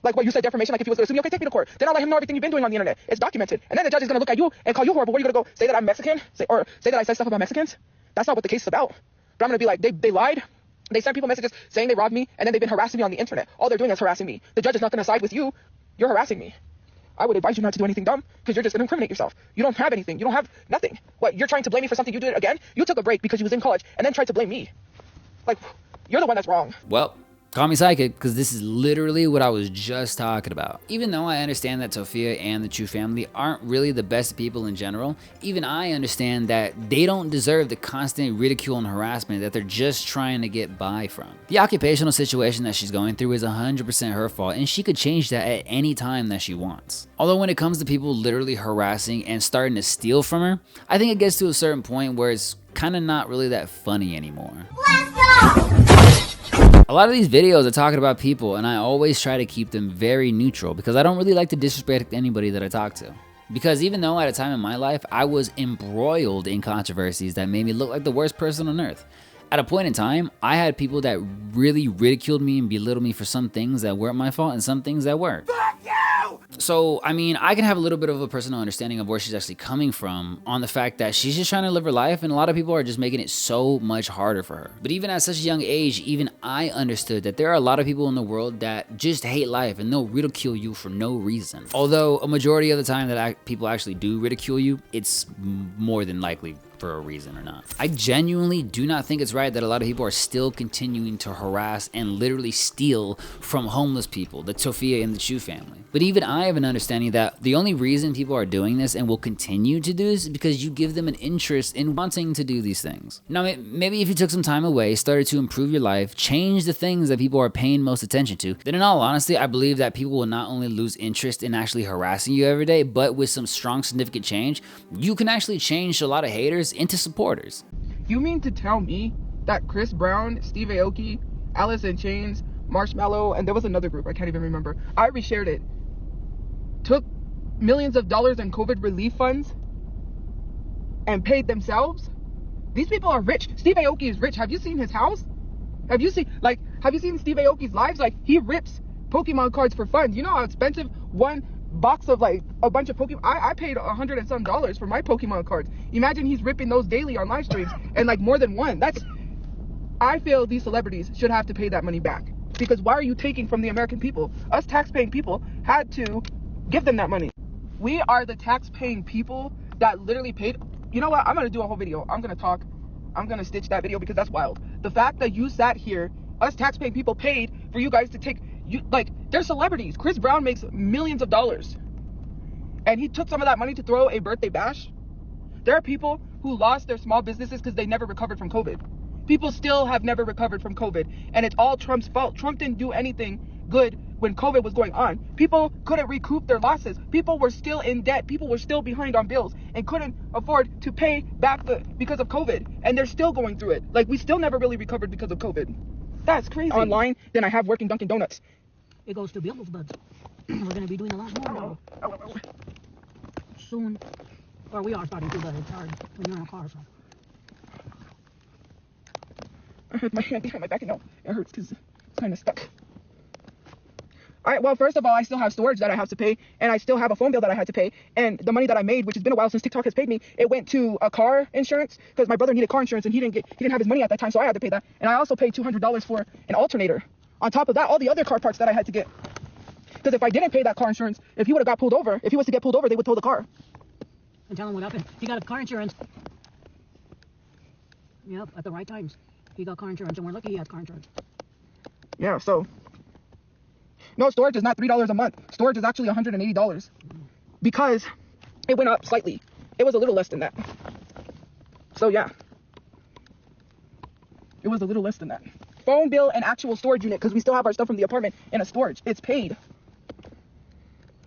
Like what you said, defamation, like if he was going to sue me, okay, take me to court. Then I'll let him know everything you've been doing on the internet. It's documented. And then the judge is going to look at you and call you horrible. What are you going to go say that I'm Mexican? Say that I said stuff about Mexicans? That's not what the case is about. But I'm going to be like, they lied. They sent people messages saying they robbed me, and then they've been harassing me on the internet. All they're doing is harassing me. The judge is not going to side with you. You're harassing me. I would advise you not to do anything dumb, because you're just going to incriminate yourself. You don't have anything. You don't have nothing. What, you're trying to blame me for something you did again? You took a break because you was in college and then tried to blame me. Like, you're the one that's wrong. Well, call me psychic, because this is literally what I was just talking about. Even though I understand that Tophia and the Chu family aren't really the best people in general, even I understand that they don't deserve the constant ridicule and harassment that they're just trying to get by from. The occupational situation that she's going through is 100% her fault, and she could change that at any time that she wants. Although when it comes to people literally harassing and starting to steal from her, I think it gets to a certain point where it's kind of not really that funny anymore. A lot of these videos are talking about people, and I always try to keep them very neutral because I don't really like to disrespect anybody that I talk to. Because even though at a time in my life I was embroiled in controversies that made me look like the worst person on earth, at a point in time I had people that really ridiculed me and belittled me for some things that weren't my fault and some things that were. Fuck you! So, I mean, I can have a little bit of a personal understanding of where she's actually coming from on the fact that she's just trying to live her life, and a lot of people are just making it so much harder for her. But even at such a young age, even I understood that there are a lot of people in the world that just hate life and they'll ridicule you for no reason. Although a majority of the time that people actually do ridicule you, it's more than likely for a reason or not. I genuinely do not think it's right that a lot of people are still continuing to harass and literally steal from homeless people, the Tophia and the Chu family. But even I have an understanding that the only reason people are doing this and will continue to do this is because you give them an interest in wanting to do these things. Now, maybe if you took some time away, started to improve your life, change the things that people are paying most attention to, then in all honesty, I believe that people will not only lose interest in actually harassing you every day, but with some strong, significant change, you can actually change a lot of haters into supporters. You mean to tell me that Chris Brown, Steve Aoki, Alice in Chains, Marshmallow, and there was another group, I can't even remember, I reshared it, took millions of dollars in COVID relief funds and paid themselves? These people are rich. Steve Aoki is rich. Have you seen his house? Have you seen Steve Aoki's lives? Like, he rips Pokemon cards for fun. You know how expensive one box of like a bunch of Pokemon. I paid $100 and some for my Pokemon cards. Imagine he's ripping those daily on live streams, and like more than one. I feel these celebrities should have to pay that money back, because why are you taking from the American people? Us tax-paying people had to give them that money. We are the tax-paying people that literally paid. You know what? I'm gonna do a whole video. I'm gonna stitch that video because that's wild. The fact that you sat here, us tax-paying people paid for you guys to take. They're celebrities. Chris Brown makes millions of dollars, and he took some of that money to throw a birthday bash. There are people who lost their small businesses because they never recovered from COVID. People still have never recovered from COVID, and it's all Trump's fault. Trump didn't do anything good when COVID was going on. People couldn't recoup their losses. People were still in debt. People were still behind on bills and couldn't afford to pay back because of COVID, and they're still going through it. Like, we still never really recovered because of COVID. That's crazy. Online than I have working Dunkin' Donuts. It goes to bills, but we're going to be doing a lot more now. Soon. Or we are starting to, but it's hard when you're in a car, so. I had my hand behind my back and now it hurts because it's kind of stuck. Alright, well, first of all, I still have storage that I have to pay, and I still have a phone bill that I had to pay, and the money that I made, which has been a while since TikTok has paid me, it went to a car insurance, because my brother needed car insurance, and he didn't have his money at that time, so I had to pay that, and I also paid $200 for an alternator. On top of that, all the other car parts that I had to get, because if I didn't pay that car insurance, if he would have got pulled over, if he was to get pulled over, they would tow the car. And tell him what happened. He got car insurance. Yep, at the right times. He got car insurance, and we're lucky he has car insurance. Yeah, so... No, storage is not $3 a month. Storage is actually $180 because it went up slightly. It was a little less than that. So yeah, it was a little less than that. Phone bill and actual storage unit, because we still have our stuff from the apartment in a storage. It's paid.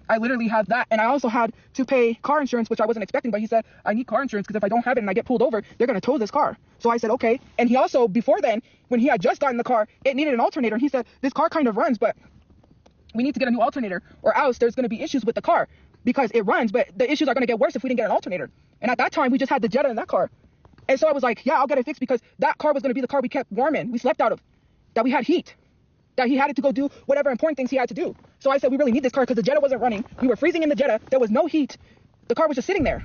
I literally have that, and I also had to pay car insurance, which I wasn't expecting, but he said, I need car insurance because if I don't have it and I get pulled over, they're going to tow this car. So I said, okay. And he also, before then, when he had just gotten the car, it needed an alternator. And he said, this car kind of runs, but we need to get a new alternator or else there's going to be issues with the car because it runs, but the issues are going to get worse if we didn't get an alternator. And at that time, we just had the Jetta in that car. And so I was like, yeah, I'll get it fixed because that car was going to be the car we kept warm in. We slept out of, that we had heat, that he had to go do whatever important things he had to do. So I said, we really need this car because the Jetta wasn't running. We were freezing in the Jetta. There was no heat. The car was just sitting there.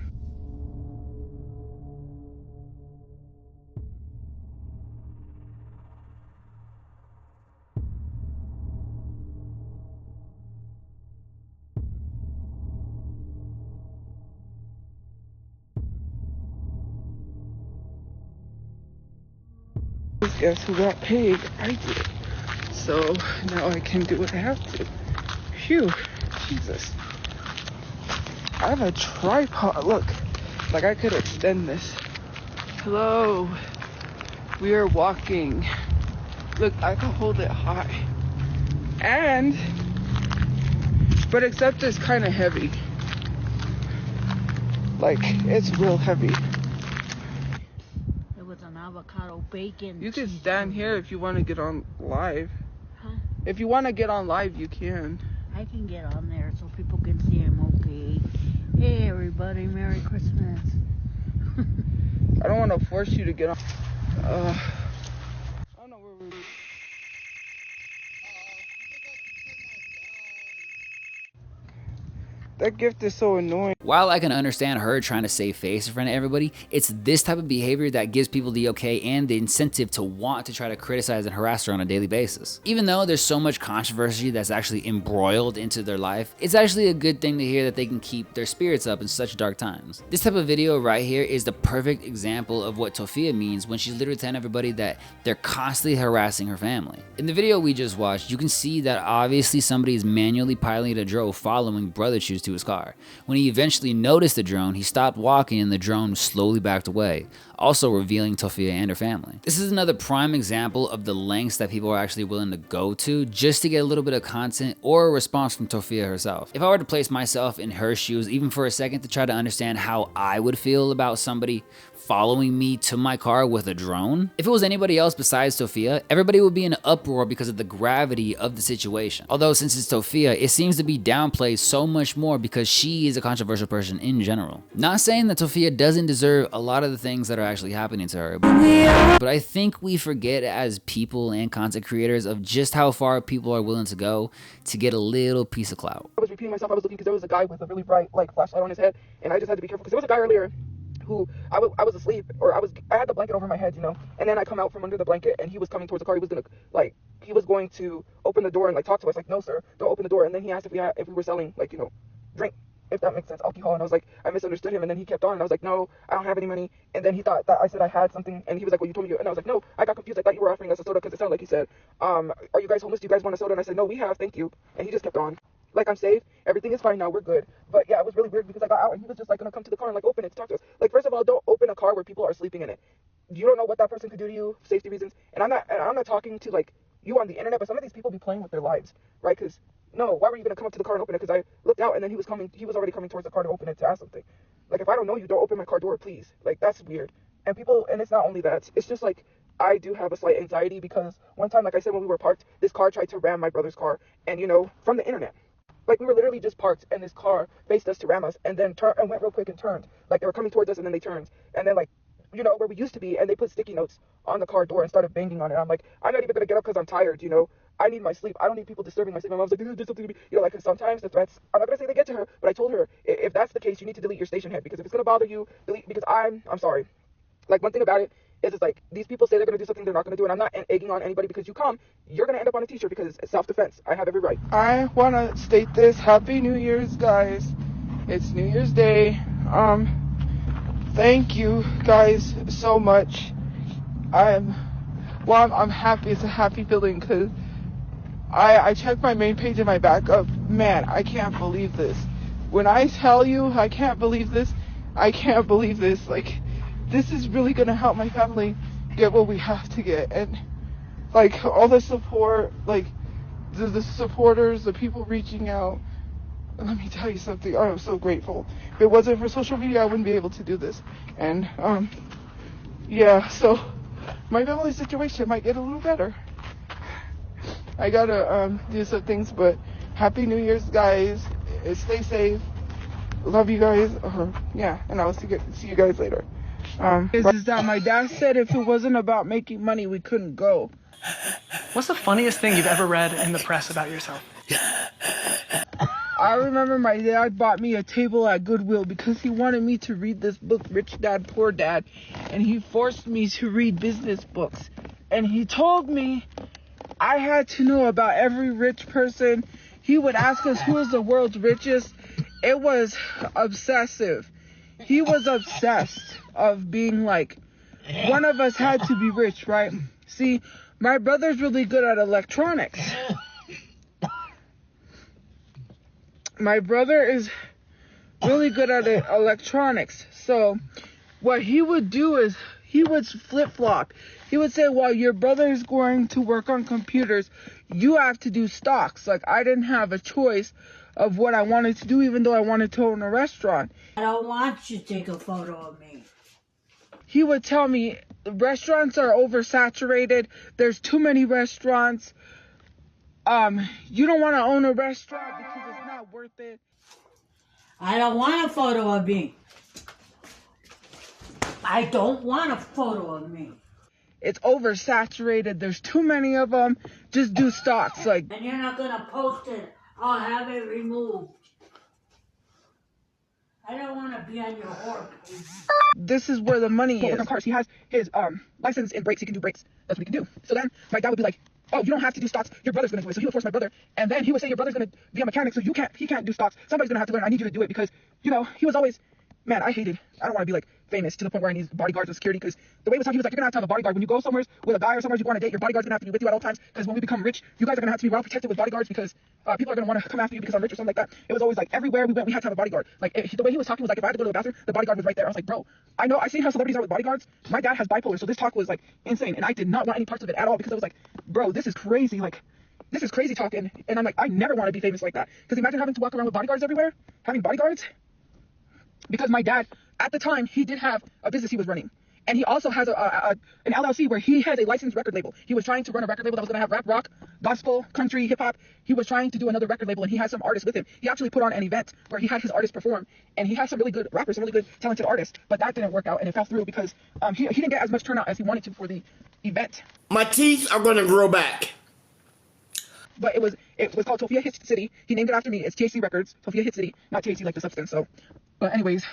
Guess who got paid? I did. So now I can do what I have to. Phew. Jesus. I have a tripod. Look. Like I could extend this. Hello. We are walking. Look, I can hold it high. And, but except it's kind of heavy. Like, it's real heavy. Avocado bacon. You can stand here if you want to get on live. Huh? If you want to get on live, you can. I can get on there so people can see I'm okay. Hey everybody, Merry Christmas. I don't want to force you to get on. I don't know where we're. That gift is so annoying. While I can understand her trying to save face in front of everybody, it's this type of behavior that gives people the okay and the incentive to want to try to criticize and harass her on a daily basis. Even though there's so much controversy that's actually embroiled into their life, it's actually a good thing to hear that they can keep their spirits up in such dark times. This type of video right here is the perfect example of what Tophia means when she's literally telling everybody that they're constantly harassing her family. In the video we just watched, you can see that obviously somebody is manually piloting a drone following Brotherchu to his car. When he eventually noticed the drone, he stopped walking and the drone slowly backed away, also revealing Tophia and her family. This is another prime example of the lengths that people are actually willing to go to just to get a little bit of content or a response from Tophia herself. If I were to place myself in her shoes even for a second to try to understand how I would feel about somebody following me to my car with a drone, if it was anybody else besides Tophia, everybody would be in an uproar because of the gravity of the situation. Although since it's Tophia, it seems to be downplayed so much more because she is a controversial person in general. Not saying that Tophia doesn't deserve a lot of the things that are actually happening to her, but I think we forget as people and content creators of just how far people are willing to go to get a little piece of clout. I was repeating myself. I was looking because there was a guy with a really bright flashlight on his head, and I just had to be careful because there was a guy earlier who I was asleep, or I had the blanket over my head, you know, and then I come out from under the blanket and he was coming towards the car. He was going to open the door and talk to us, no sir, don't open the door. And then he asked if we were selling drink, if that makes sense, alcohol. And I was like, I misunderstood him. And then he kept on and I was like, no, I don't have any money. And then he thought that I said I had something, and he was like, well, you told me you, and I was like, no, I got confused. I thought you were offering us a soda because it sounded like he said, are you guys homeless? Do you guys want a soda? And I said, no, we have, thank you. And he just kept on. Like, I'm safe, everything is fine now, we're good. But yeah, it was really weird because I got out and he was just gonna come to the car and open it to talk to us. First of all, don't open a car where people are sleeping in it. you don't know what that person could do to you, safety reasons. And I'm not talking to like you on the internet, but some of these people be playing with their lives, right? Because no, why were you gonna come up to the car and open it? Because I looked out and then he was already coming towards the car to open it to ask something. Like, if I don't know you, don't open my car door, please. Like, that's weird. And it's not only that, it's just like, I do have a slight anxiety because one time, like I said, when we were parked, this car tried to ram my brother's car, and from the internet. Like, we were literally just parked, and this car faced us to ram us, and then went real quick and turned. Like, they were coming towards us, and then they turned. And then, like, where we used to be, and they put sticky notes on the car door and started banging on it. I'm like, I'm not even gonna get up because I'm tired, I need my sleep. I don't need people disturbing my sleep. My mom's like, this is just something to me. Like, sometimes the threats, I'm not gonna say they get to her, but I told her, if that's the case, you need to delete your station head, because if it's gonna bother you, delete, because I'm sorry. Like, one thing about it is, it's like, these people say they're gonna do something they're not gonna do, and I'm not egging on anybody, because you're gonna end up on a t-shirt, because it's self-defense. I have every right. I wanna state this. Happy New Year's, guys. It's New Year's Day. Thank you guys so much. I'm happy. It's a happy feeling, because I checked my main page and my backup. Man, I can't believe this. When I tell you I can't believe this, I can't believe this. Like, this is really gonna help my family get what we have to get. And like, all the support, like the supporters, the people reaching out. Let me tell you something. I'm so grateful. If it wasn't for social media, I wouldn't be able to do this. And yeah, so my family situation might get a little better. I gotta do some things, but Happy New Year's, guys. Stay safe. Love you guys. Yeah, and I'll see you guys later. Is that my dad said if it wasn't about making money, we couldn't go. What's the funniest thing you've ever read in the press about yourself? I remember my dad bought me a table at Goodwill because he wanted me to read this book, Rich Dad, Poor Dad, and he forced me to read business books. And he told me I had to know about every rich person. He would ask us who is the world's richest. It was obsessive. He was obsessed of being like, one of us had to be rich, right? See, my brother's really good at electronics. My brother is really good at electronics. So what he would do is he would flip-flop. He would say, well, your brother is going to work on computers. You have to do stocks. Like, I didn't have a choice of what I wanted to do, even though I wanted to own a restaurant. I don't want you to take a photo of me. He would tell me, restaurants are oversaturated. There's too many restaurants. You don't want to own a restaurant because it's not worth it. I don't want a photo of me. I don't want a photo of me. It's oversaturated. There's too many of them. Just do stocks. Like, and you're not gonna post it. I'll have it removed. I don't want to be on your whore page. This is where the money is. On cars. He has his license in brakes. He can do brakes. That's what he can do. So then my dad would be like, oh, you don't have to do stocks. Your brother's going to do it. So he would force my brother. And then he would say, your brother's going to be a mechanic, so he can't do stocks. Somebody's going to have to learn. I need you to do it because, he was always, man, I don't want to be like famous to the point where I need bodyguards and security, because the way he was talking, he was like, you're going to have a bodyguard. When you go somewhere with a guy or somewhere you go on a date, your bodyguard's going to have to be with you at all times, because when we become rich, you guys are going to have to be well protected with bodyguards, because people are going to want to come after you because I'm rich or something like that. It was always like, everywhere we went, we had to have a bodyguard. Like, the way he was talking was like, if I had to go to the bathroom, the bodyguard was right there. I was like, bro, I see how celebrities are with bodyguards. My dad has bipolar, so this talk was like insane, and I did not want any parts of it at all, because I was like, bro, this is crazy. Like, this is crazy talking. And I'm like, I never want to be famous like that, because imagine having to walk around with bodyguards everywhere, having bodyguards. Because my dad, at the time, he did have a business he was running. And he also has an LLC where he has a licensed record label. He was trying to run a record label that was going to have rap, rock, gospel, country, hip-hop. He was trying to do another record label, and he had some artists with him. He actually put on an event where he had his artists perform, and he had some really good rappers, some really good talented artists. But that didn't work out, and it fell through because he didn't get as much turnout as he wanted to for the event. My teeth are going to grow back. But it was called Tophia Hit City. He named it after me. It's THC Records, Tophia Hit City, not THC like the substance. So, but anyways,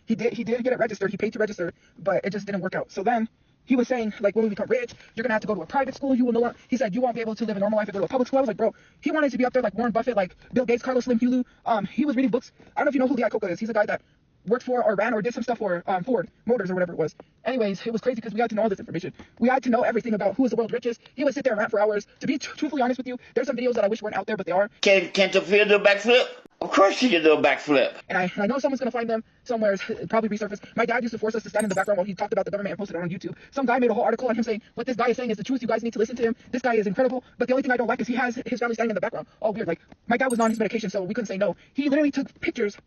he did get it registered. He paid to register, but it just didn't work out. So then he was saying, like, when we become rich, you're gonna have to go to a private school. You will no longer. He said you won't be able to live a normal life and go to a public school. I was like, bro, he wanted to be up there like Warren Buffett, like Bill Gates, Carlos Slim Hulu. He was reading books. I don't know if you know who Lee Iacocca is. He's a guy that worked for or ran or did some stuff for Ford Motors or whatever it was. Anyways, it was crazy because we had to know all this information. We had to know everything about who is the world's richest. He would sit there and rant for hours. To be truthfully honest with you, there's some videos that I wish weren't out there, but they are. Can Tophia do a backflip? Of course she can do a backflip. And I know someone's going to find them somewhere, probably resurface. My dad used to force us to stand in the background while he talked about the government and posted it on YouTube. Some guy made a whole article on him saying, what this guy is saying is the truth. You guys need to listen to him. This guy is incredible. But the only thing I don't like is he has his family standing in the background. All weird. Like, my dad was on his medication, so we couldn't say no. He literally took pictures.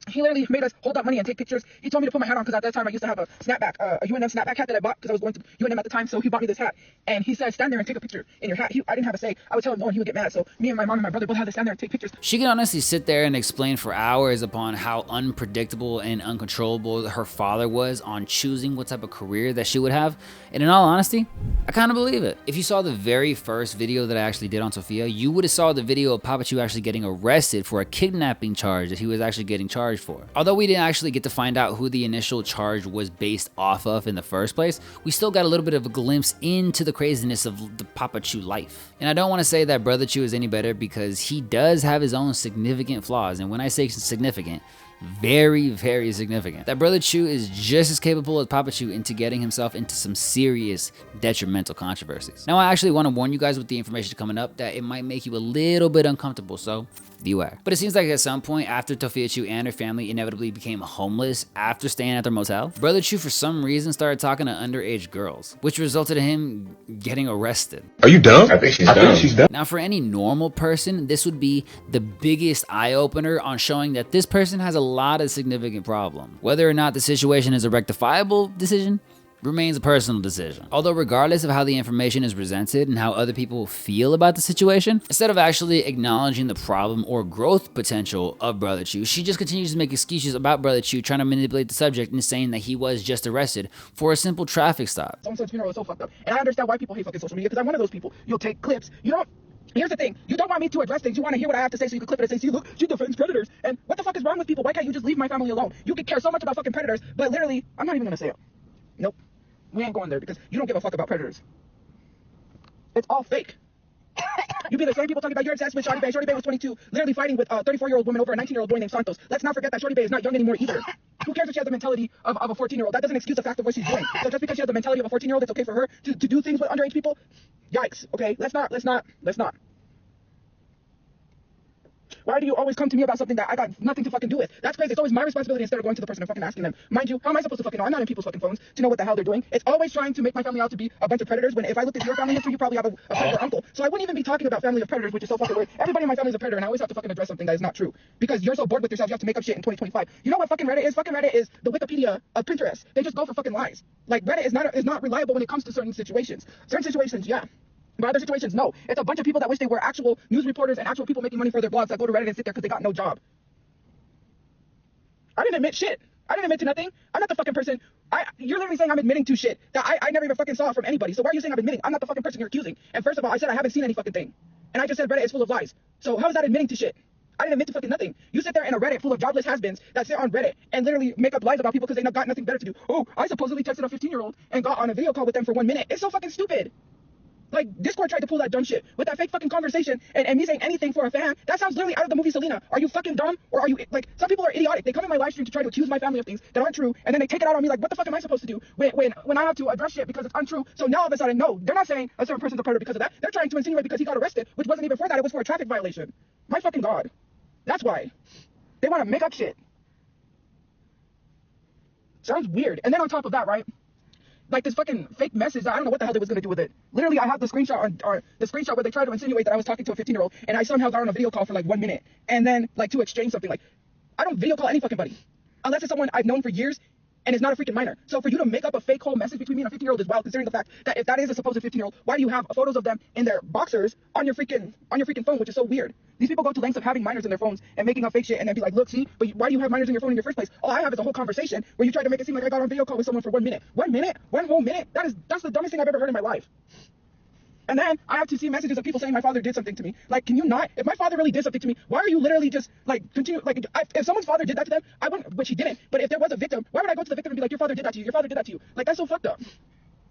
He literally made us hold up money and take pictures. He told me to put my hat on because at that time I used to have a snapback, a UNM snapback hat that I bought because I was going to UNM at the time. So he bought me this hat. And he said, stand there and take a picture in your hat. I didn't have a say. I would tell him no and he would get mad. So me and my mom and my brother both had to stand there and take pictures. She can honestly sit there and explain for hours upon how unpredictable and uncontrollable her father was on choosing what type of career that she would have. And in all honesty, I kind of believe it. If you saw the very first video that I actually did on Tophia, you would have saw the video of Tophichu actually getting arrested for a kidnapping charge that he was actually getting charged for. Although we didn't actually get to find out who the initial charge was based off of in the first place, we still got a little bit of a glimpse into the craziness of the Tophichu life. And I don't want to say that Brother Chu is any better because he does have his own significant flaws. And when I say significant, very, very significant. That Brother Chu is just as capable as Tophichu into getting himself into some serious detrimental controversies. Now, I actually want to warn you guys with the information coming up that it might make you a little bit uncomfortable, so beware. But it seems like at some point after Tophiachu and her family inevitably became homeless after staying at their motel, Brother Chu for some reason started talking to underage girls, which resulted in him getting arrested. Are you dumb? I think she's dumb. Now, for any normal person, this would be the biggest eye-opener on showing that this person has a lot of significant problem. Whether or not the situation is a rectifiable decision remains a personal decision. Although regardless of how the information is presented and how other people feel about the situation, instead of actually acknowledging the problem or growth potential of Brother Chu, she just continues to make excuses about Brother Chu, trying to manipulate the subject and saying that he was just arrested for a simple traffic stop. So-and-so's funeral is so fucked up. And I understand why people hate fucking social media because I'm one of those people. You'll take clips. Here's the thing. You don't want me to address things. You want to hear what I have to say so you can clip it and say, see, look, she defends predators. And what the fuck is wrong with people? Why can't you just leave my family alone? You could care so much about fucking predators, but literally, I'm not even going to say it. Nope. We ain't going there because you don't give a fuck about predators. It's all fake. You be the same people talking about your assessment, Shorty Bay. Shorty Bay was 22, literally fighting with a 34-year-old woman over a 19-year-old boy named Santos. Let's not forget that Shorty Bay is not young anymore either. Who cares if she has the mentality of a 14-year-old? That doesn't excuse the fact of what she's doing. So just because she has the mentality of a 14-year-old, it's okay for her to do things with underage people? Yikes, okay? Let's not. Why do you always come to me about something that I got nothing to fucking do with? That's crazy. It's always my responsibility instead of going to the person and fucking asking them. Mind you, how am I supposed to fucking know? I'm not in people's fucking phones to know what the hell they're doing. It's always trying to make my family out to be a bunch of predators when if I looked at your family history, you probably have a predator uncle. So I wouldn't even be talking about family of predators, which is so fucking weird. Everybody in my family is a predator and I always have to fucking address something that is not true. Because you're so bored with yourself, you have to make up shit in 2025. You know what fucking Reddit is? Fucking Reddit is the Wikipedia of Pinterest. They just go for fucking lies. Like Reddit is not reliable when it comes to certain situations. Certain situations, yeah. But other situations, no. It's a bunch of people that wish they were actual news reporters and actual people making money for their blogs that go to Reddit and sit there because they got no job. I didn't admit shit. I didn't admit to nothing. I'm not the fucking person. You're literally saying I'm admitting to shit that I never even fucking saw from anybody. So why are you saying I'm admitting? I'm not the fucking person you're accusing. And first of all, I said I haven't seen any fucking thing. And I just said Reddit is full of lies. So how is that admitting to shit? I didn't admit to fucking nothing. You sit there in a Reddit full of jobless has-beens that sit on Reddit and literally make up lies about people because they got nothing better to do. Oh, I supposedly texted a 15-year-old and got on a video call with them for 1 minute. It's so fucking stupid. Like, Discord tried to pull that dumb shit with that fake fucking conversation and me saying anything for a fan. That sounds literally out of the movie Selena. Are you fucking dumb? Or are you, like, some people are idiotic. They come in my live stream to try to accuse my family of things that aren't true, and then they take it out on me like, what the fuck am I supposed to do when I have to address shit because it's untrue? So now all of a sudden, no, they're not saying a certain person's a predator because of that. They're trying to insinuate because he got arrested, which wasn't even for that. It was for a traffic violation. My fucking God. That's why. They want to make up shit. Sounds weird. And then on top of that, right? Like this fucking fake message, I don't know what the hell they was gonna do with it. Literally, I have the screenshot or the screenshot where they tried to insinuate that I was talking to a 15-year-old and I somehow got on a video call for like 1 minute and then like to exchange something. Like, I don't video call any fucking buddy unless it's someone I've known for years and it's not a freaking minor. So for you to make up a fake whole message between me and a 15-year-old is wild, considering the fact that if that is a supposed 15-year-old, why do you have photos of them in their boxers on your freaking phone, which is so weird. These people go to lengths of having minors in their phones and making up fake shit and then be like, look, see, but why do you have minors in your phone in your first place? All I have is a whole conversation where you try to make it seem like I got on video call with someone for 1 minute. 1 minute? 1 whole minute? That's the dumbest thing I've ever heard in my life. And then I have to see messages of people saying my father did something to me. Like, can you not? If my father really did something to me, why are you literally just like continue? Like, if someone's father did that to them, I wouldn't, which he didn't. But if there was a victim, why would I go to the victim and be like, your father did that to you? Your father did that to you? Like, that's so fucked up.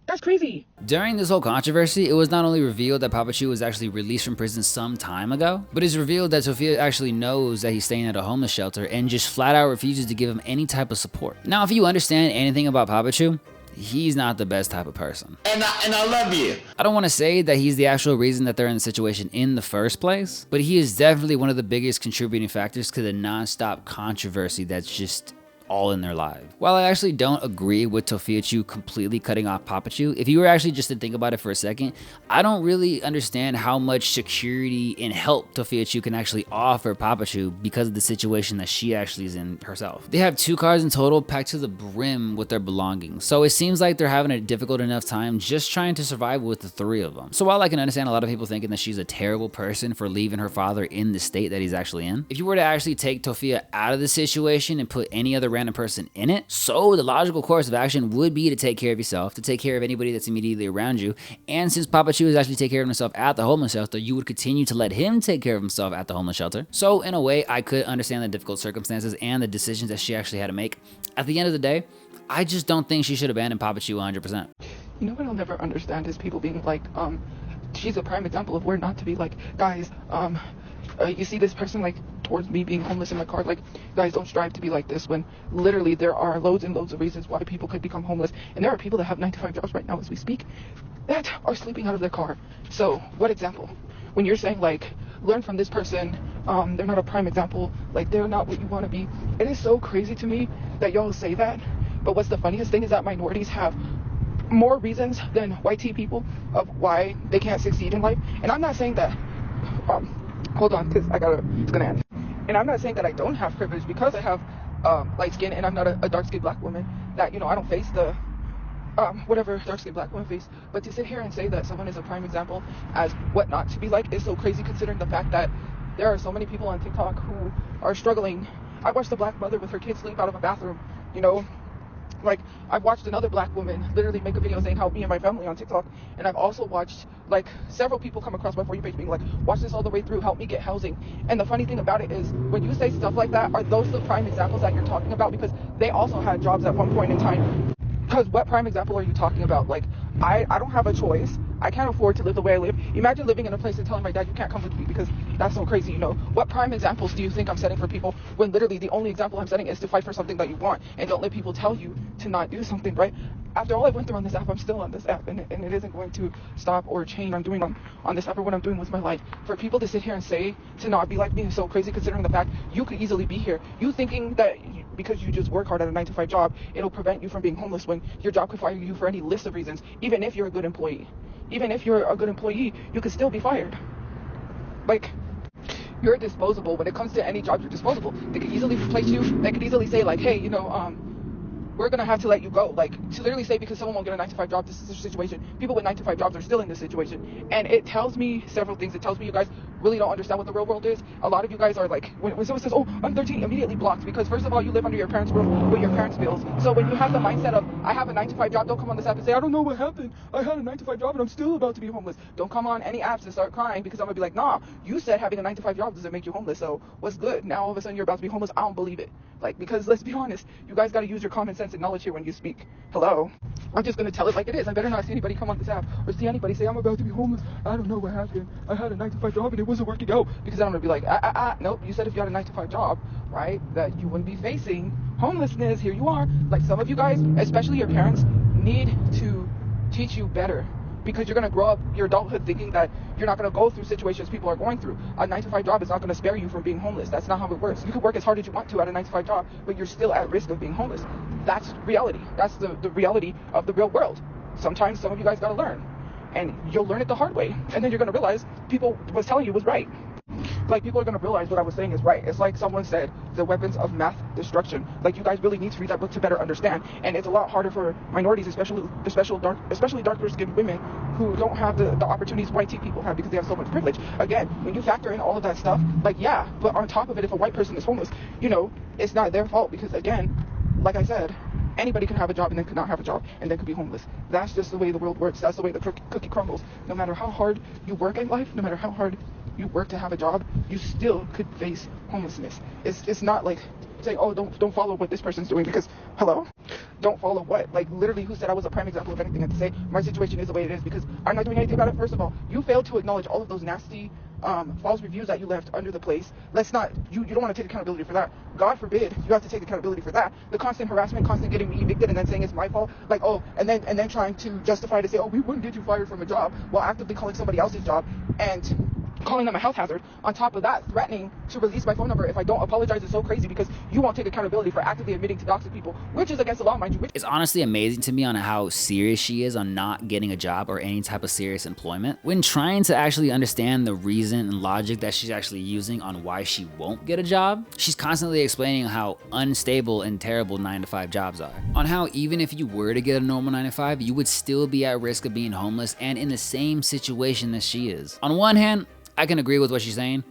That's crazy. During this whole controversy, it was not only revealed that Tophichu was actually released from prison some time ago, but it's revealed that Tophia actually knows that he's staying at a homeless shelter and just flat out refuses to give him any type of support. Now, if you understand anything about Tophichu, he's not the best type of person. And I love you. I don't want to say that he's the actual reason that they're in the situation in the first place, but he is definitely one of the biggest contributing factors to the non-stop controversy that's just all in their lives. While I actually don't agree with Tophiachu completely cutting off Tophichu, if you were actually just to think about it for a second, I don't really understand how much security and help Tophiachu can actually offer Tophichu because of the situation that she actually is in herself. They have 2 cars in total packed to the brim with their belongings, so it seems like they're having a difficult enough time just trying to survive with the 3 of them. So while I can understand a lot of people thinking that she's a terrible person for leaving her father in the state that he's actually in, if you were to actually take Tophia out of the situation and put any other random person in it, so the logical course of action would be to take care of yourself, to take care of anybody that's immediately around you, and since Tophichu is actually taking care of himself at the homeless shelter, you would continue to let him take care of himself at the homeless shelter. So in a way, I could understand the difficult circumstances and the decisions that she actually had to make. At the end of the day, I just don't think she should abandon Tophichu 100%. You know what I'll never understand is people being like, she's a prime example of where not to be. Like, guys, you see this person like towards me being homeless in my car, like, guys, don't strive to be like this, when literally there are loads and loads of reasons why people could become homeless, and there are people that have 9 to 5 jobs right now as we speak that are sleeping out of their car. So what example? When you're saying like, learn from this person, they're not a prime example, like they're not what you want to be, it is so crazy to me that y'all say that. But what's the funniest thing is that minorities have more reasons than white people of why they can't succeed in life. And I'm not saying that hold on, because it's gonna end. And I'm not saying that I don't have privilege because I have light skin and I'm not a dark-skinned black woman, that, you know, I don't face the whatever dark-skinned black woman face. But to sit here and say that someone is a prime example as what not to be like is so crazy, considering the fact that there are so many people on TikTok who are struggling. I watched a black mother with her kids sleep out of a bathroom, you know. Like, I've watched another black woman literally make a video saying help me and my family on TikTok, and I've also watched like several people come across my For You page being like, watch this all the way through, help me get housing. And the funny thing about it is, when you say stuff like that, are those the prime examples that you're talking about? Because they also had jobs at one point in time. Because what prime example are you talking about? Like, I don't have a choice. I can't afford to live the way I live. Imagine living in a place and telling my dad, you can't come with me, because that's so crazy, you know. What prime examples do you think I'm setting for people, when literally the only example I'm setting is to fight for something that you want, and don't let people tell you to not do something, right? After all I went through on this app, I'm still on this app, and it isn't going to stop or change what I'm doing on this app or what I'm doing with my life. For people to sit here and say to not be like me is so crazy, considering the fact you could easily be here. You thinking that because you just work hard at a 9 to 5 job, it'll prevent you from being homeless, when your job could fire you for any list of reasons. Even if you're a good employee, you could still be fired. Like, you're disposable. When it comes to any job, you're disposable. They could easily replace you. They could easily say like, hey, you know, we're gonna have to let you go. Like, to literally say because someone won't get a 9 to 5 job, this is a situation. People with 9 to 5 jobs are still in this situation, and it tells me several things. It tells me you guys really don't understand what the real world is. A lot of you guys are like, when someone says, oh, I'm 13, immediately blocked, because first of all, you live under your parents' roof with your parents' bills. So when you have the mindset of, I have a 9 to 5 job, don't come on this app and say, I don't know what happened, I had a 9 to 5 job and I'm still about to be homeless. Don't come on any apps and start crying, because I'm gonna be like, nah, you said having a 9 to 5 job doesn't make you homeless, so what's good? Now all of a sudden you're about to be homeless. I don't believe it. Like, because let's be honest, you guys got to use your common sense and knowledge here when you speak. Hello? I'm just going to tell it like it is. I better not see anybody come on this app or see anybody say, I'm about to be homeless, I don't know what happened, I had a 9 to 5 job and it wasn't working out, because I'm going to be like, nope, you said if you had a 9 to 5 job, right, that you wouldn't be facing homelessness. Here you are. Like, some of you guys, especially your parents, need to teach you better, because you're going to grow up your adulthood thinking that you're not going to go through situations people are going through. A 9 to 5 job is not going to spare you from being homeless. That's not how it works. You can work as hard as you want to at a 9 to 5 job, but you're still at risk of being homeless. That's reality. That's the reality of the real world. Sometimes some of you guys got to learn, and you'll learn it the hard way, and then you're going to realize people was telling you was right. Like, people are going to realize what I was saying is right. It's like someone said, the weapons of math destruction. Like, you guys really need to read that book to better understand. And it's a lot harder for minorities, especially darker skinned women who don't have the opportunities white people have, because they have so much privilege. Again, when you factor in all of that stuff, like, yeah, but on top of it, if a white person is homeless, you know, it's not their fault, because again, like I said, anybody can have a job and then could not have a job and then could be homeless. That's just the way the world works. That's the way the cookie crumbles. No matter how hard you work in life, no matter how hard you work to have a job, you still could face homelessness. It's not like saying, oh, don't follow what this person's doing, because, hello? Don't follow what? Like, literally, who said I was a prime example of anything? And to say my situation is the way it is because I'm not doing anything about it? First of all, you failed to acknowledge all of those nasty false reviews that you left under the place. Let's not, you don't want to take accountability for that. God forbid you have to take accountability for that. The constant harassment, constant getting me evicted and then saying it's my fault. Like, oh, and then trying to justify to say, oh, we wouldn't get you fired from a job while actively calling somebody else's job and calling them a health hazard. On top of that, threatening to release my phone number if I don't apologize is so crazy because you won't take accountability for actively admitting to doxing people, which is against the law, mind you. It's honestly amazing to me on how serious she is on not getting a job or any type of serious employment when trying to actually understand the reason and logic that she's actually using on why she won't get a job. She's constantly explaining how unstable and terrible 9-to-5 jobs are. On how even if you were to get a normal 9-to-5, you would still be at risk of being homeless and in the same situation that she is. On one hand, I can agree with what she's saying,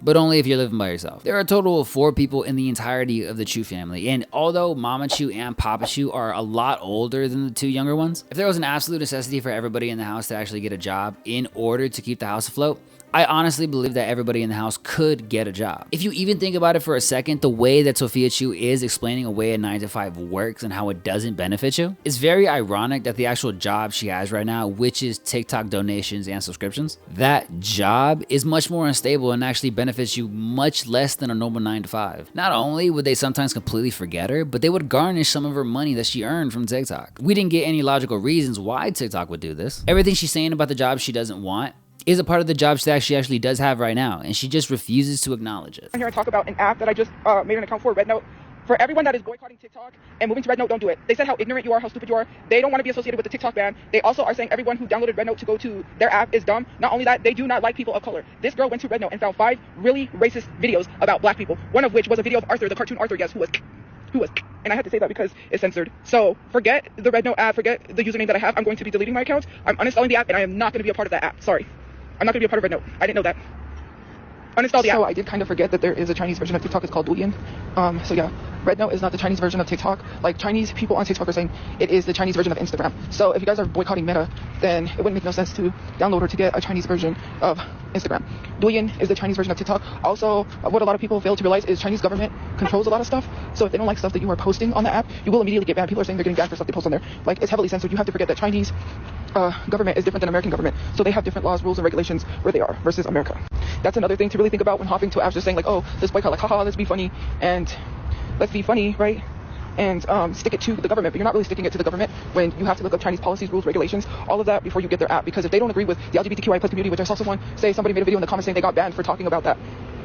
but only if you're living by yourself. There are a total of 4 people in the entirety of the Chu family, and although Mama Chu and Papa Chu are a lot older than the 2 younger ones, if there was an absolute necessity for everybody in the house to actually get a job in order to keep the house afloat, I honestly believe that everybody in the house could get a job. If you even think about it for a second, the way that Tophiachu is explaining away a 9-to-5 works and how it doesn't benefit you, it's very ironic that the actual job she has right now, which is TikTok donations and subscriptions, that job is much more unstable and actually benefits you much less than a normal 9-to-5. Not only would they sometimes completely forget her, but they would garnish some of her money that she earned from TikTok. We didn't get any logical reasons why TikTok would do this. Everything she's saying about the job she doesn't want is a part of the job that she actually does have right now, and she just refuses to acknowledge it. I'm here to talk about an app that I just made an account for, Red Note. For everyone that is boycotting TikTok and moving to Red Note, don't do it. They said how ignorant you are, how stupid you are. They don't want to be associated with the TikTok ban. They also are saying everyone who downloaded Red Note to go to their app is dumb. Not only that, they do not like people of color. This girl went to Red Note and found 5 really racist videos about black people. One of which was a video of Arthur, the cartoon Arthur, yes, who was, and I had to say that because it's censored. So forget the Red Note app, forget the username that I have. I'm going to be deleting my account. I'm uninstalling the app, and I am not going to be a part of that app. Sorry. I'm not going to be a part of Red Note. I didn't know that. Uninstall the app. So I did kind of forget that there is a Chinese version of TikTok. It's called Douyin. So yeah, Red Note is not the Chinese version of TikTok. Like, Chinese people on TikTok are saying it is the Chinese version of Instagram. So if you guys are boycotting Meta, then it wouldn't make no sense to download or to get a Chinese version of Instagram. Douyin is the Chinese version of TikTok. Also, what a lot of people fail to realize is Chinese government controls a lot of stuff. So if they don't like stuff that you are posting on the app, you will immediately get banned. People are saying they're getting banned for stuff they post on there. Like, it's heavily censored. You have to forget that Chinese government is different than American government. So they have different laws, rules, and regulations where they are versus America. That's another thing to really think about when hopping to apps, just saying like, oh, this boycott, like, haha, let's be funny, and let's be funny, right? And stick it to the government, but you're not really sticking it to the government when you have to look up Chinese policies, rules, regulations, all of that before you get their app. Because if they don't agree with the LGBTQI+ community, which I saw someone say, somebody made a video in the comments saying they got banned for talking about that.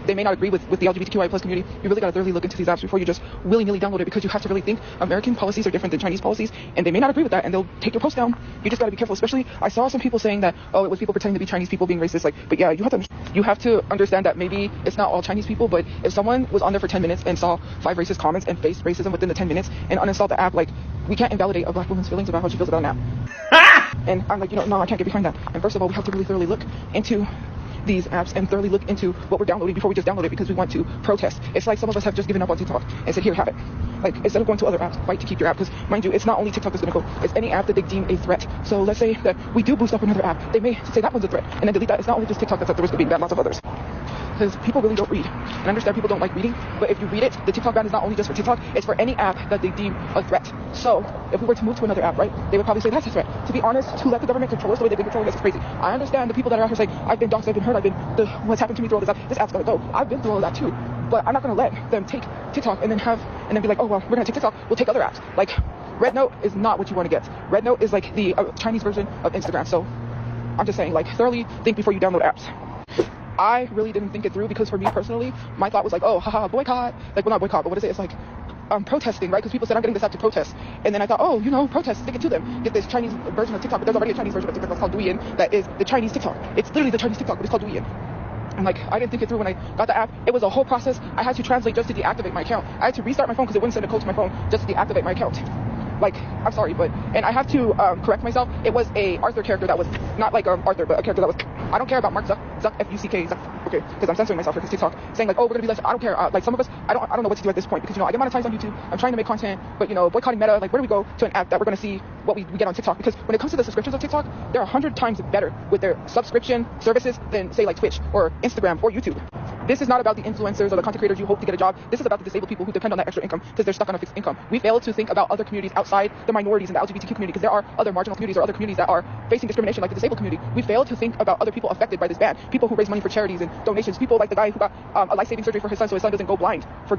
They may not agree with the LGBTQI+ community. You really got to thoroughly look into these apps before you just willy-nilly download it, because you have to really think American policies are different than Chinese policies, and they may not agree with that, and they'll take your post down. You just got to be careful. Especially, I saw some people saying that, oh, it was people pretending to be Chinese people being racist. Like, but yeah, you have to understand that maybe it's not all Chinese people, but if someone was on there for 10 minutes and saw 5 racist comments and faced racism within the 10 minutes and uninstalled the app, like, we can't invalidate a black woman's feelings about how she feels about an app. And I'm like, no, I can't get behind that. And first of all, we have to really thoroughly look into these apps and thoroughly look into what we're downloading before we just download it because we want to protest. It's like some of us have just given up on TikTok and said, here, have it. Like, instead of going to other apps, fight to keep your app, because mind you, it's not only TikTok that's going to go, it's any app that they deem a threat. So let's say that we do boost up another app, they may say that one's a threat and then delete that. It's not only just TikTok that's at the risk of being bad, lots of others. Because people really don't read. And I understand people don't like reading, but if you read it, the TikTok ban is not only just for TikTok, it's for any app that they deem a threat. So if we were to move to another app, right, they would probably say that's a threat. To be honest, to let the government control us the way they've been controlling us is crazy. I understand the people that are out here saying, I've been doxxed, I've been hurt, what's happened to me through all this app's gotta go. I've been through all of that too. But I'm not gonna let them take TikTok and then be like, oh well, we're gonna take TikTok, we'll take other apps. Like, Red Note is not what you want to get. Red Note is like the Chinese version of Instagram. So I'm just saying, like, thoroughly think before you download apps. I really didn't think it through because for me personally, my thought was like, oh, haha, boycott. Like, well, not boycott, but what is it? It's like protesting, right? Because people said I'm getting this app to protest. And then I thought, oh, protest, stick it to them. Get this Chinese version of TikTok. But there's already a Chinese version of TikTok that's called Douyin that is the Chinese TikTok. It's literally the Chinese TikTok, but it's called Douyin. And like, I didn't think it through when I got the app. It was a whole process. I had to translate just to deactivate my account. I had to restart my phone because it wouldn't send a code to my phone just to deactivate my account. Like, I'm sorry, and I have to correct myself. It was a Arthur character that was not like Arthur, but a character that was, I don't care about Mark Zuck, F-U-C-K, Zuck, okay, because I'm censoring myself because TikTok saying like, oh, we're gonna be less, I don't care, like some of us, I don't know what to do at this point because, I get monetized on YouTube, I'm trying to make content, but, boycotting Meta, like, where do we go to an app that we're gonna see what we get on TikTok? Because when it comes to the subscriptions of TikTok, they're 100 times better with their subscription services than, say, like Twitch or Instagram or YouTube. This is not about the influencers or the content creators you hope to get a job. This is about the disabled people who depend on that extra income because they're stuck on a fixed income. We fail to think about other communities outside the minorities and the LGBTQ community, because there are other marginal communities or other communities that are facing discrimination, like the disabled community. We fail to think about other people affected by this ban. People who raise money for charities and donations. People like the guy who got a life-saving surgery for his son so his son doesn't go blind for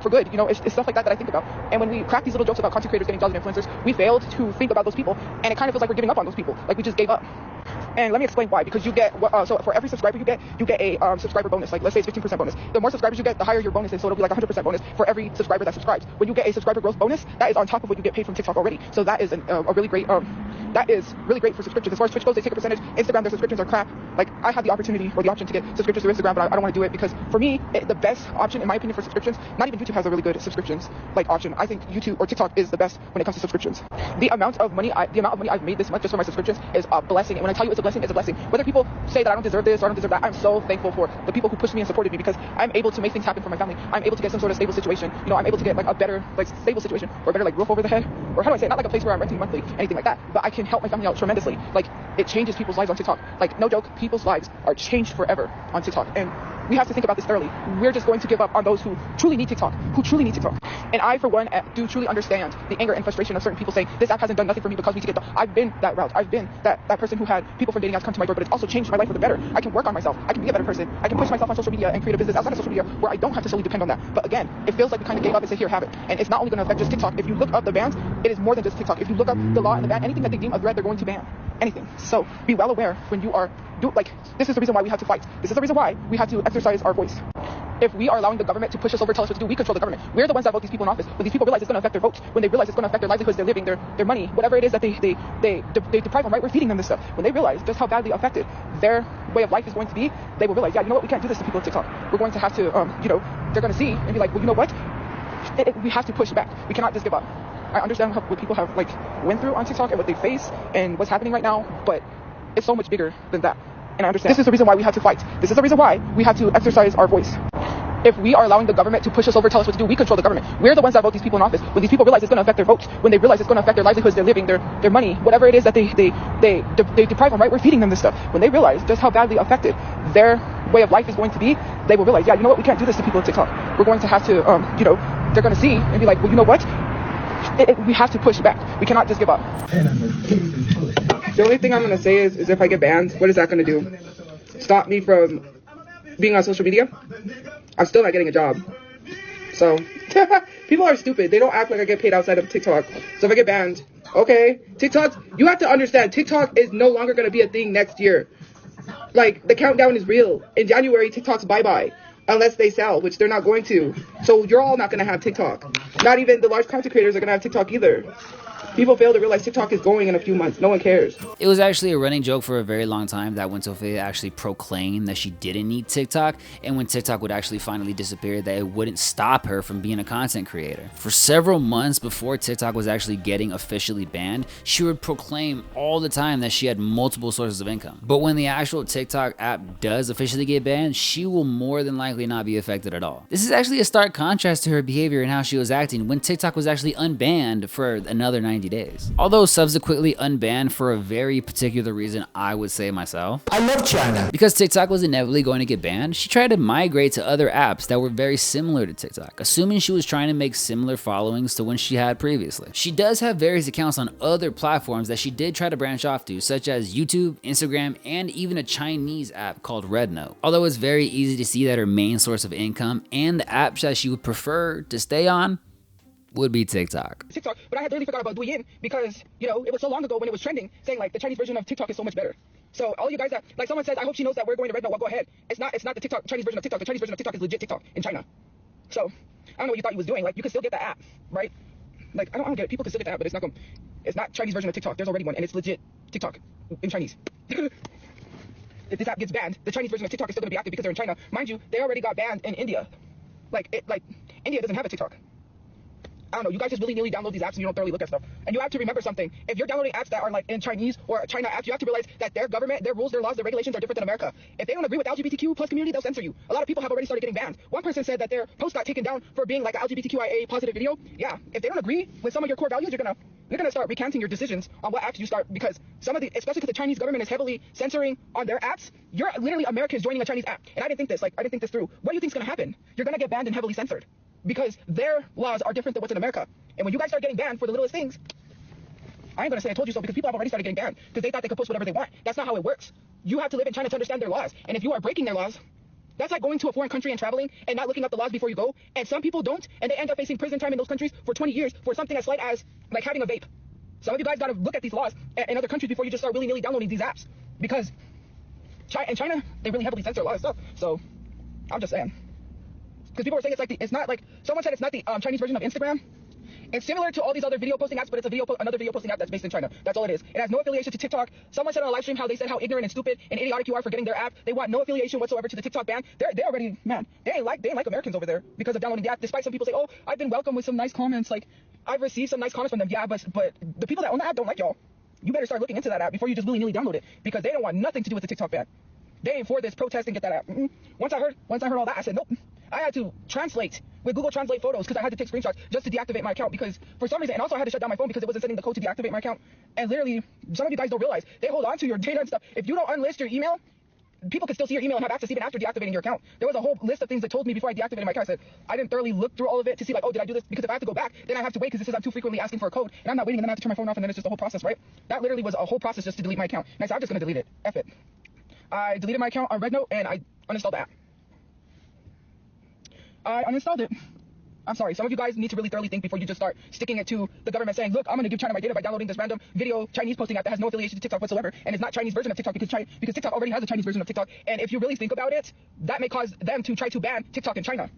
good. You know, it's stuff like that I think about. And when we crack these little jokes about content creators getting jobs and influencers, we failed to think about those people, and it kind of feels like we're giving up on those people. Like we just gave up. And let me explain why. Because you get, so for every subscriber you get a subscriber bonus. Like let's say it's 15% bonus. The more subscribers you get, the higher your bonus is. So it'll be like 100% bonus for every subscriber that subscribes. When you get a subscriber growth bonus, that is on top of what you get paid from TikTok already. So that is a really great, that is really great for subscriptions. As far as Twitch goes, they take a percentage. Instagram, their subscriptions are crap. Like I had the opportunity or the option to get subscriptions to Instagram, but I don't want to do it because for me, the best option in my opinion for subscriptions, not even YouTube has a really good subscriptions like option. I think YouTube or TikTok is the best when it comes to subscriptions. The amount of money I've made this month just for my subscriptions is a blessing. And when I tell you it's a blessing, it's a blessing. Whether people say that I don't deserve this or I don't deserve that, I'm so thankful for the people who pushed me and supported me, because I'm able to make things happen for my family. I'm able to get some sort of stable situation. You know, I'm able to get like a better like stable situation or a better like roof over the head, or how do I say it? Not like a place where I'm renting monthly, anything like that, but I can help my family out tremendously. Like it changes people's lives on TikTok. Like no joke, people's lives are changed forever on TikTok, and we have to think about this thoroughly. We're just going to give up on those who truly need TikTok, And I, for one, do truly understand the anger and frustration of certain people saying, this app hasn't done nothing for me because we to get the... I've been that route. I've been that person who had people from dating apps come to my door, but it's also changed my life for the better. I can work on myself. I can be a better person. I can push myself on social media and create a business outside of social media where I don't have to solely depend on that. But again, it feels like we kind of gave up and said, here, have it. And it's not only going to affect just TikTok. If you look up the bans, it is more than just TikTok. If you look up the law and the ban, anything that they deem a threat, they're going to ban. Anything. So be well aware when you are... this is the reason why we have to fight. This is the reason why we have to exercise our voice. If we are allowing the government to push us over, tell us what to do, we control the government. We're the ones that vote these people in office. When these people realize it's going to affect their votes, when they realize it's going to affect their livelihoods, their living, their money, whatever it is that they deprive them, right? We're feeding them this stuff. When they realize just how badly affected their way of life is going to be, they will realize, yeah, you know what, we can't do this to people on TikTok. We're going to have to, they're going to see and be like, well, you know what? We have to push back. We cannot just give up. I understand what people have went through on TikTok and what they face and what's happening right now, but it's so much bigger than that. And I understand. This is the reason why we have to fight. This is the reason why we have to exercise our voice. If we are allowing the government to push us over, tell us what to do, we control the government. We're the ones that vote these people in office. When these people realize it's going to affect their votes, when they realize it's going to affect their livelihoods, their living, their money, whatever it is that they deprive them, right? We're feeding them this stuff. When they realize just how badly affected their way of life is going to be, they will realize, yeah, you know what, we can't do this to people on TikTok. We're going to have to, they're going to see and be like, well, you know what? We have to push back. We cannot just give up. The only thing I'm going to say is if I get banned, what is that going to do? Stop me from being on social media? I'm still not getting a job. So, people are stupid. They don't act like I get paid outside of TikTok. So if I get banned, okay. TikTok, you have to understand, TikTok is no longer going to be a thing next year. Like, the countdown is real. In January, TikTok's bye-bye. Unless they sell, which they're not going to. So you're all not going to have TikTok. Not even the large content creators are going to have TikTok either. People fail to realize TikTok is going in a few months. No one cares. It was actually a running joke for a very long time that when Tophia actually proclaimed that she didn't need TikTok, and when TikTok would actually finally disappear, that it wouldn't stop her from being a content creator. For several months before TikTok was actually getting officially banned, she would proclaim all the time that she had multiple sources of income. But when the actual TikTok app does officially get banned, she will more than likely not be affected at all. This is actually a stark contrast to her behavior and how she was acting when TikTok was actually unbanned for another 90 days. Although subsequently unbanned for a very particular reason, I would say myself. I love China. Because TikTok was inevitably going to get banned, she tried to migrate to other apps that were very similar to TikTok, assuming she was trying to make similar followings to one she had previously. She does have various accounts on other platforms that she did try to branch off to, such as YouTube, Instagram, and even a Chinese app called Rednote. Although it's very easy to see that her main source of income and the apps that she would prefer to stay on would be TikTok. But I had literally forgot about Douyin because, it was so long ago when it was trending, saying like the Chinese version of TikTok is so much better. So all you guys that, like someone says, I hope she knows that we're going to Rednote, well, go ahead. It's not the TikTok, Chinese version of TikTok. The Chinese version of TikTok is legit TikTok in China. So I don't know what you thought you was doing. Like you can still get the app, right? Like I don't get it. People can still get the app, but it's not Chinese version of TikTok. There's already one and it's legit TikTok in Chinese. If this app gets banned, the Chinese version of TikTok is still going to be active because they're in China. Mind you, they already got banned in India. Like India doesn't have a TikTok. I don't know, you guys just willy-nilly download these apps and you don't thoroughly look at stuff. And you have to remember something. If you're downloading apps that are like in Chinese or China apps, you have to realize that their government, their rules, their laws, their regulations are different than America. If they don't agree with the LGBTQ plus community, they'll censor you. A lot of people have already started getting banned. One person said that their post got taken down for being like an LGBTQIA positive video. Yeah, if they don't agree with some of your core values, they're you're going to start recanting your decisions on what apps you start, because some of the, especially because the Chinese government is heavily censoring on their apps. You're literally Americans joining a Chinese app. And I didn't think this, like, I didn't think this through. What do you think is going to happen? You're going to get banned and heavily censored because their laws are different than what's in America. And when you guys start getting banned for the littlest things, I ain't going to say I told you so, because people have already started getting banned because they thought they could post whatever they want. That's not how it works. You have to live in China to understand their laws. And if you are breaking their laws, that's like going to a foreign country and traveling and not looking up the laws before you go. And some people don't, and they end up facing prison time in those countries for 20 years for something as slight as like having a vape. Some of you guys got to look at these laws in other countries before you just start willy-nilly downloading these apps, because in China, they really heavily censor a lot of stuff. So I'm just saying, because people were saying it's not like, someone said it's not the Chinese version of Instagram. It's similar to all these other video posting apps, but it's another video posting app that's based in China. That's all it is. It has no affiliation to TikTok. Someone said on a live stream how they said how ignorant and stupid and idiotic you are for getting their app. They want no affiliation whatsoever to the TikTok ban. They already, man, they ain't like Americans over there because of downloading the app. Despite some people say, oh, I've been welcomed with some nice comments. Like, I've received some nice comments from them. Yeah, but the people that own the app don't like y'all. You better start looking into that app before you just willy-nilly download it, because they don't want nothing to do with the TikTok ban. They ain't for this protest and get that app. Once I heard all that, I said, nope. I had to translate with Google Translate photos because I had to take screenshots just to deactivate my account, because for some reason, and also I had to shut down my phone because it wasn't sending the code to deactivate my account. And literally, some of you guys don't realize, they hold on to your data and stuff. If you don't unlist your email, people can still see your email and have access even after deactivating your account. There was a whole list of things that told me before I deactivated my account. I said, I didn't thoroughly look through all of it to see like, oh, did I do this? Because if I have to go back, then I have to wait, because it says I'm too frequently asking for a code, and I'm not waiting, and then I have to turn my phone off, and then it's just a whole process, right? That literally was a whole process just to delete my account. And I said, I'm just going to delete it. F it. I deleted my account on Rednote, and I uninstalled the app. I uninstalled it. I'm sorry. Some of you guys need to really thoroughly think before you just start sticking it to the government saying, look, I'm going to give China my data by downloading this random video Chinese posting app that has no affiliation to TikTok whatsoever. And it's not Chinese version of TikTok because TikTok already has a Chinese version of TikTok. And if you really think about it, that may cause them to try to ban TikTok in China.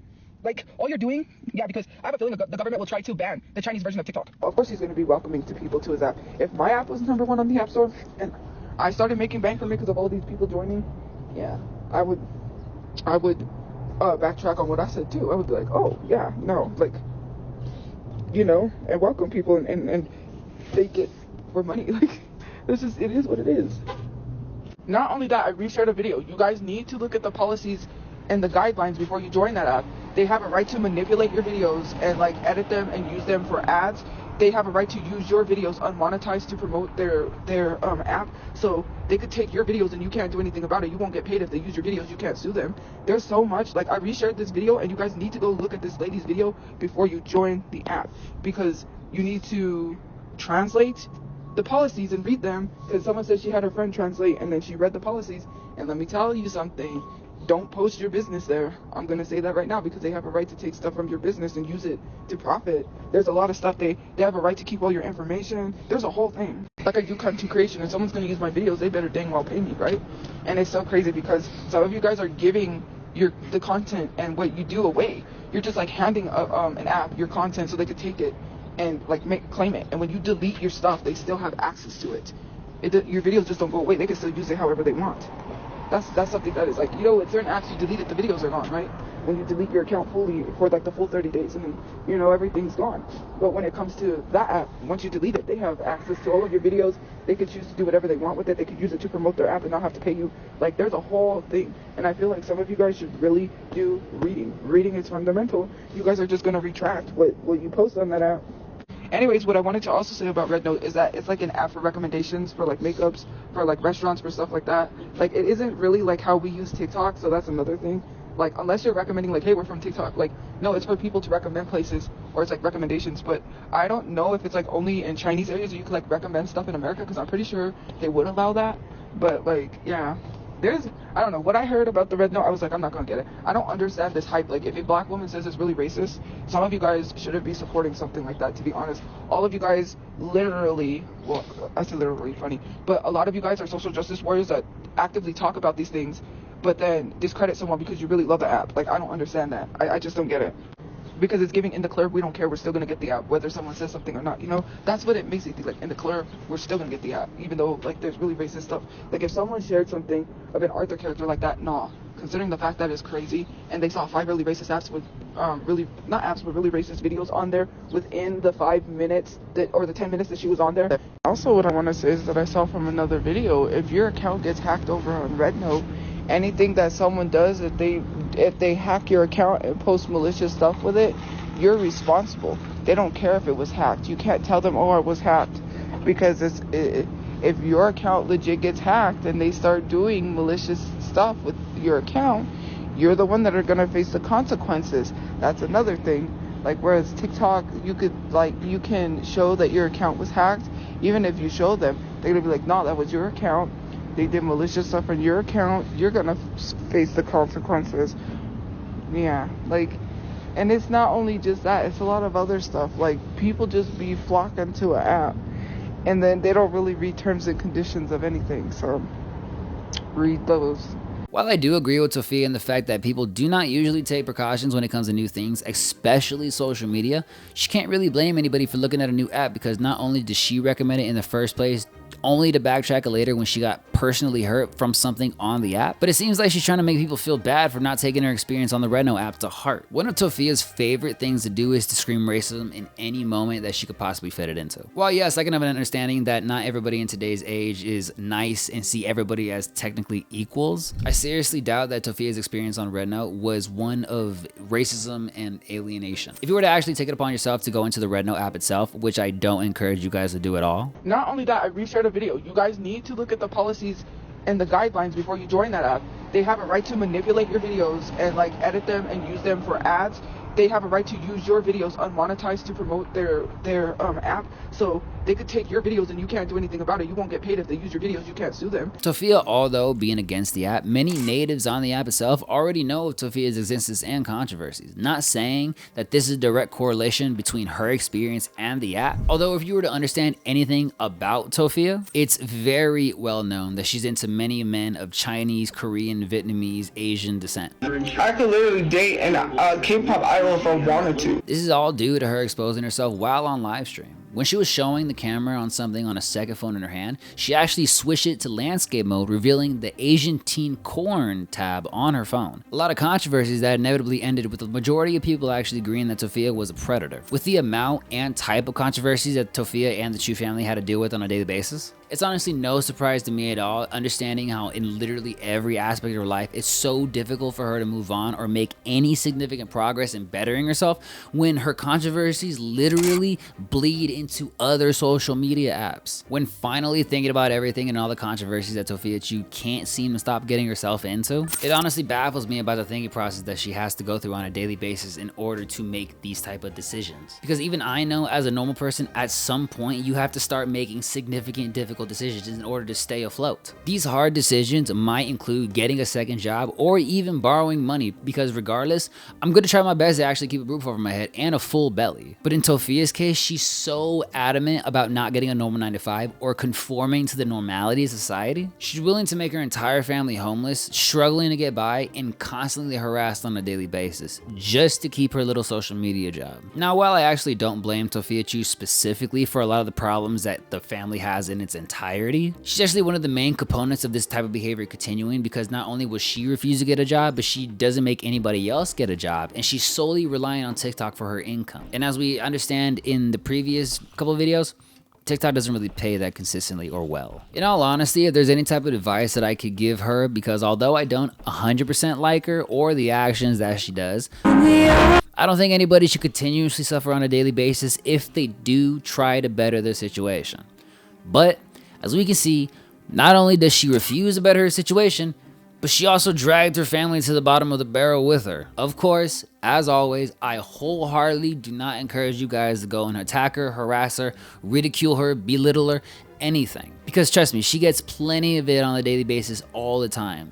Like, all you're doing, yeah, because I have a feeling the government will try to ban the Chinese version of TikTok. Of course he's going to be welcoming to people to his app. If my app was #1 on the App Store and I started making bank from it because of all these people joining, yeah, I would backtrack on what I said too. I would be like, oh yeah, no, like, you know, and welcome people and take it for money. Like, it is what it is. Not only that, I reshared a video. You guys need to look at the policies and the guidelines before you join that app. They have a right to manipulate your videos and like edit them and use them for ads. They have a right to use your videos unmonetized to promote their app. So they could take your videos and you can't do anything about it. You won't get paid if they use your videos. You can't sue them. There's so much. Like, I reshared this video, and you guys need to go look at this lady's video before you join the app, because you need to translate the policies and read them, because someone said she had her friend translate and then she read the policies. And let me tell you something. Don't post your business there. I'm going to say that right now, because they have a right to take stuff from your business and use it to profit. There's a lot of stuff. They have a right to keep all your information. There's a whole thing. Like, I do content creation, and someone's going to use my videos, they better dang well pay me, right? And it's so crazy because some of you guys are giving the content and what you do away. You're just like handing an app your content so they could take it and like claim it. And when you delete your stuff, they still have access to it. Your videos just don't go away. They can still use it however they want. That's something that is like, you know, with certain apps you delete it, the videos are gone, right? When you delete your account fully for like the full 30 days, and then, you know, everything's gone. But when it comes to that app, once you delete it, they have access to all of your videos. They could choose to do whatever they want with it. They could use it to promote their app and not have to pay you. Like, there's a whole thing. And I feel like some of you guys should really do reading. Reading is fundamental. You guys are just going to retract what you post on that app. Anyways, what I wanted to also say about Rednote is that it's like an app for recommendations for like makeups, for like restaurants, for stuff like that. Like, it isn't really like how we use TikTok, so that's another thing. Like, unless you're recommending like, hey, we're from TikTok, like, no, it's for people to recommend places, or it's like recommendations. But I don't know if it's like only in Chinese areas or you could like recommend stuff in America, because I'm pretty sure they would allow that. But like, yeah, I don't know, what I heard about the Rednote, I was like, I'm not gonna get it. I don't understand this hype. Like, if a black woman says it's really racist, some of you guys shouldn't be supporting something like that, to be honest. All of you guys literally, well, I say literally funny, but a lot of you guys are social justice warriors that actively talk about these things, but then discredit someone because you really love the app. Like, I don't understand that. I just don't get it. Because it's giving in the clear, we don't care, we're still gonna get the app, whether someone says something or not, you know? That's what it makes it think, like, in the clear, we're still gonna get the app, even though, like, there's really racist stuff. Like, if someone shared something of an Arthur character like that, nah. Considering the fact that it's crazy, and they saw 5 really racist apps with, really racist videos on there within the 5 minutes, or the 10 minutes that she was on there. Also, what I wanna say is that I saw from another video, if your account gets hacked over on Rednote, anything that someone does, if they hack your account and post malicious stuff with it, you're responsible. They don't care if it was hacked. You can't tell them, oh, it was hacked, because if your account legit gets hacked and they start doing malicious stuff with your account, you're the one that are gonna face the consequences. That's another thing. Like, whereas TikTok, you can show that your account was hacked. Even if you show them, they're gonna be like, no, that was your account. They did malicious stuff on your account. You're gonna face the consequences. Yeah, like, and it's not only just that, it's a lot of other stuff. Like, people just be flocking to an app, and then they don't really read terms and conditions of anything, so read those. While I do agree with Tophia in the fact that people do not usually take precautions when it comes to new things, especially social media, she can't really blame anybody for looking at a new app, because not only did she recommend it in the first place, only to backtrack it later when she got personally hurt from something on the app, but it seems like she's trying to make people feel bad for not taking her experience on the Redno app to heart. One of Tophia's favorite things to do is to scream racism in any moment that she could possibly fit it into. While yes, I can have an understanding that not everybody in today's age is nice and see everybody as technically equals, I seriously doubt that Tophia's experience on Redno was one of racism and alienation. If you were to actually take it upon yourself to go into the Redno app itself, which I don't encourage you guys to do at all. Not only that, I reshared a video. You guys need to look at the policies and the guidelines before you join that app. They have a right to manipulate your videos and like edit them and use them for ads. They have a right to use your videos unmonetized to promote their app. So they could take your videos and you can't do anything about it. You won't get paid if they use your videos. You can't sue them. Tophia, although being against the app, many natives on the app itself already know of Tophia's existence and controversies. Not saying that this is a direct correlation between her experience and the app. Although if you were to understand anything about Tophia, it's very well known that she's into many men of Chinese, Korean, Vietnamese, Asian descent. I could literally date a K-pop idol if I wanted to. This is all due to her exposing herself while on live stream. When she was showing the camera on something on a second phone in her hand, she actually switched it to landscape mode, revealing the Asian teen corn tab on her phone. A lot of controversies that inevitably ended with the majority of people actually agreeing that Tophia was a predator. With the amount and type of controversies that Tophia and the Chu family had to deal with on a daily basis, it's honestly no surprise to me at all, understanding how in literally every aspect of her life, it's so difficult for her to move on or make any significant progress in bettering herself when her controversies literally bleed into other social media apps. When finally thinking about everything and all the controversies that Tophiachu can't seem to stop getting herself into, it honestly baffles me about the thinking process that she has to go through on a daily basis in order to make these type of decisions. Because even I know as a normal person, at some point you have to start making significant difficult decisions in order to stay afloat. These hard decisions might include getting a second job or even borrowing money, because regardless, I'm going to try my best to actually keep a roof over my head and a full belly. But in Tophia's case, she's so adamant about not getting a normal 9-to-5 or conforming to the normality of society. She's willing to make her entire family homeless, struggling to get by, and constantly harassed on a daily basis just to keep her little social media job. Now, while I actually don't blame Tophiachu specifically for a lot of the problems that the family has in its entirety, she's actually one of the main components of this type of behavior continuing, because not only will she refuse to get a job, but she doesn't make anybody else get a job, and she's solely relying on TikTok for her income. And as we understand in the previous couple of videos, TikTok doesn't really pay that consistently or well. In all honesty, if there's any type of advice that I could give her, because although I don't 100% like her or the actions that she does, I don't think anybody should continuously suffer on a daily basis if they do try to better their situation. But as we can see, not only does she refuse to better her situation, but she also dragged her family to the bottom of the barrel with her. Of course, as always, I wholeheartedly do not encourage you guys to go and attack her, harass her, ridicule her, belittle her, anything. Because trust me, she gets plenty of it on a daily basis all the time.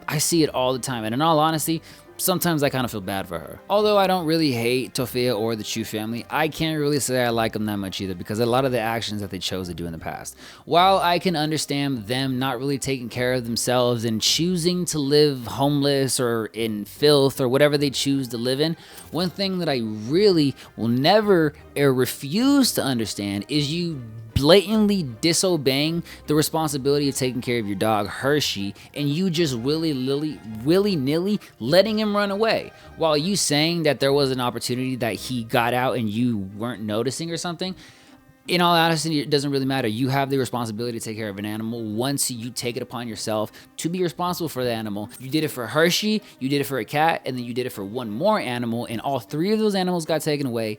I see it all the time, and in all honesty, sometimes I kind of feel bad for her. Although I don't really hate Tophia or the Chu family, I can't really say I like them that much either, because a lot of the actions that they chose to do in the past. While I can understand them not really taking care of themselves and choosing to live homeless or in filth or whatever they choose to live in, one thing that I really will never refuse to understand is you blatantly disobeying the responsibility of taking care of your dog Hershey, and you just willy-nilly letting him run away, while you saying that there was an opportunity that he got out and you weren't noticing or something. In all honesty, it doesn't really matter. You have the responsibility to take care of an animal once you take it upon yourself to be responsible for the animal. You did it for Hershey, you did it for a cat, and then you did it for one more animal, and all 3 of those animals got taken away.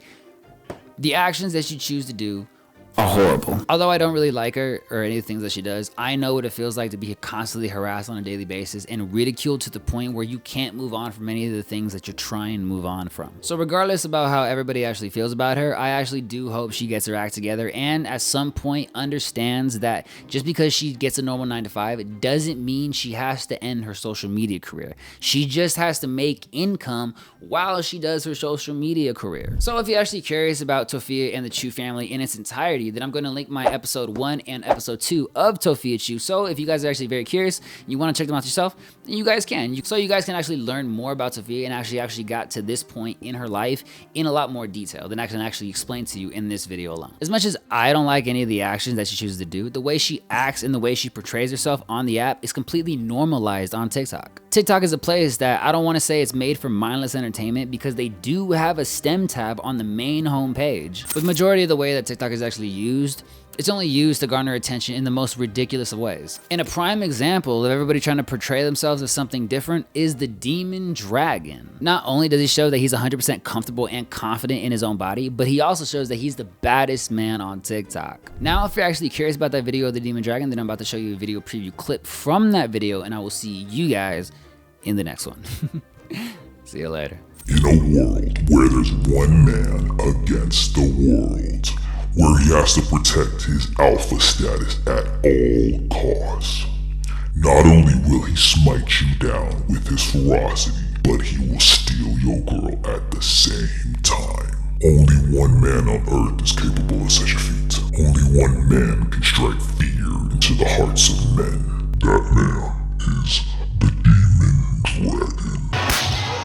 The actions that you choose to do are horrible. Although I don't really like her or any of the things that she does, I know what it feels like to be constantly harassed on a daily basis and ridiculed to the point where you can't move on from any of the things that you're trying to move on from. So regardless about how everybody actually feels about her, I actually do hope she gets her act together and at some point understands that just because she gets a normal 9 to 5, it doesn't mean she has to end her social media career. She just has to make income while she does her social media career. So if you're actually curious about Tophia and the Chu family in its entirety, then I'm going to link my episode 1 and episode 2 of Tophiachu. So if you guys are actually very curious, and you want to check them out yourself, then you guys can. So you guys can actually learn more about Tophia and actually got to this point in her life in a lot more detail than I can actually explain to you in this video alone. As much as I don't like any of the actions that she chooses to do, the way she acts and the way she portrays herself on the app is completely normalized on TikTok. TikTok is a place that I don't want to say it's made for mindless entertainment because they do have a STEM tab on the main homepage. With majority of the way that TikTok is actually used, it's only used to garner attention in the most ridiculous of ways. And a prime example of everybody trying to portray themselves as something different is the Demon Dragon. Not only does he show that he's 100% comfortable and confident in his own body, but he also shows that he's the baddest man on TikTok. Now, if you're actually curious about that video of the Demon Dragon, then I'm about to show you a video preview clip from that video, and I will see you guys in the next one. See you later. In a world where there's one man against the world, where he has to protect his alpha status at all costs, not only will he smite you down with his ferocity, but he will steal your girl at the same time. Only one man on Earth is capable of such a feat. Only one man can strike fear into the hearts of men.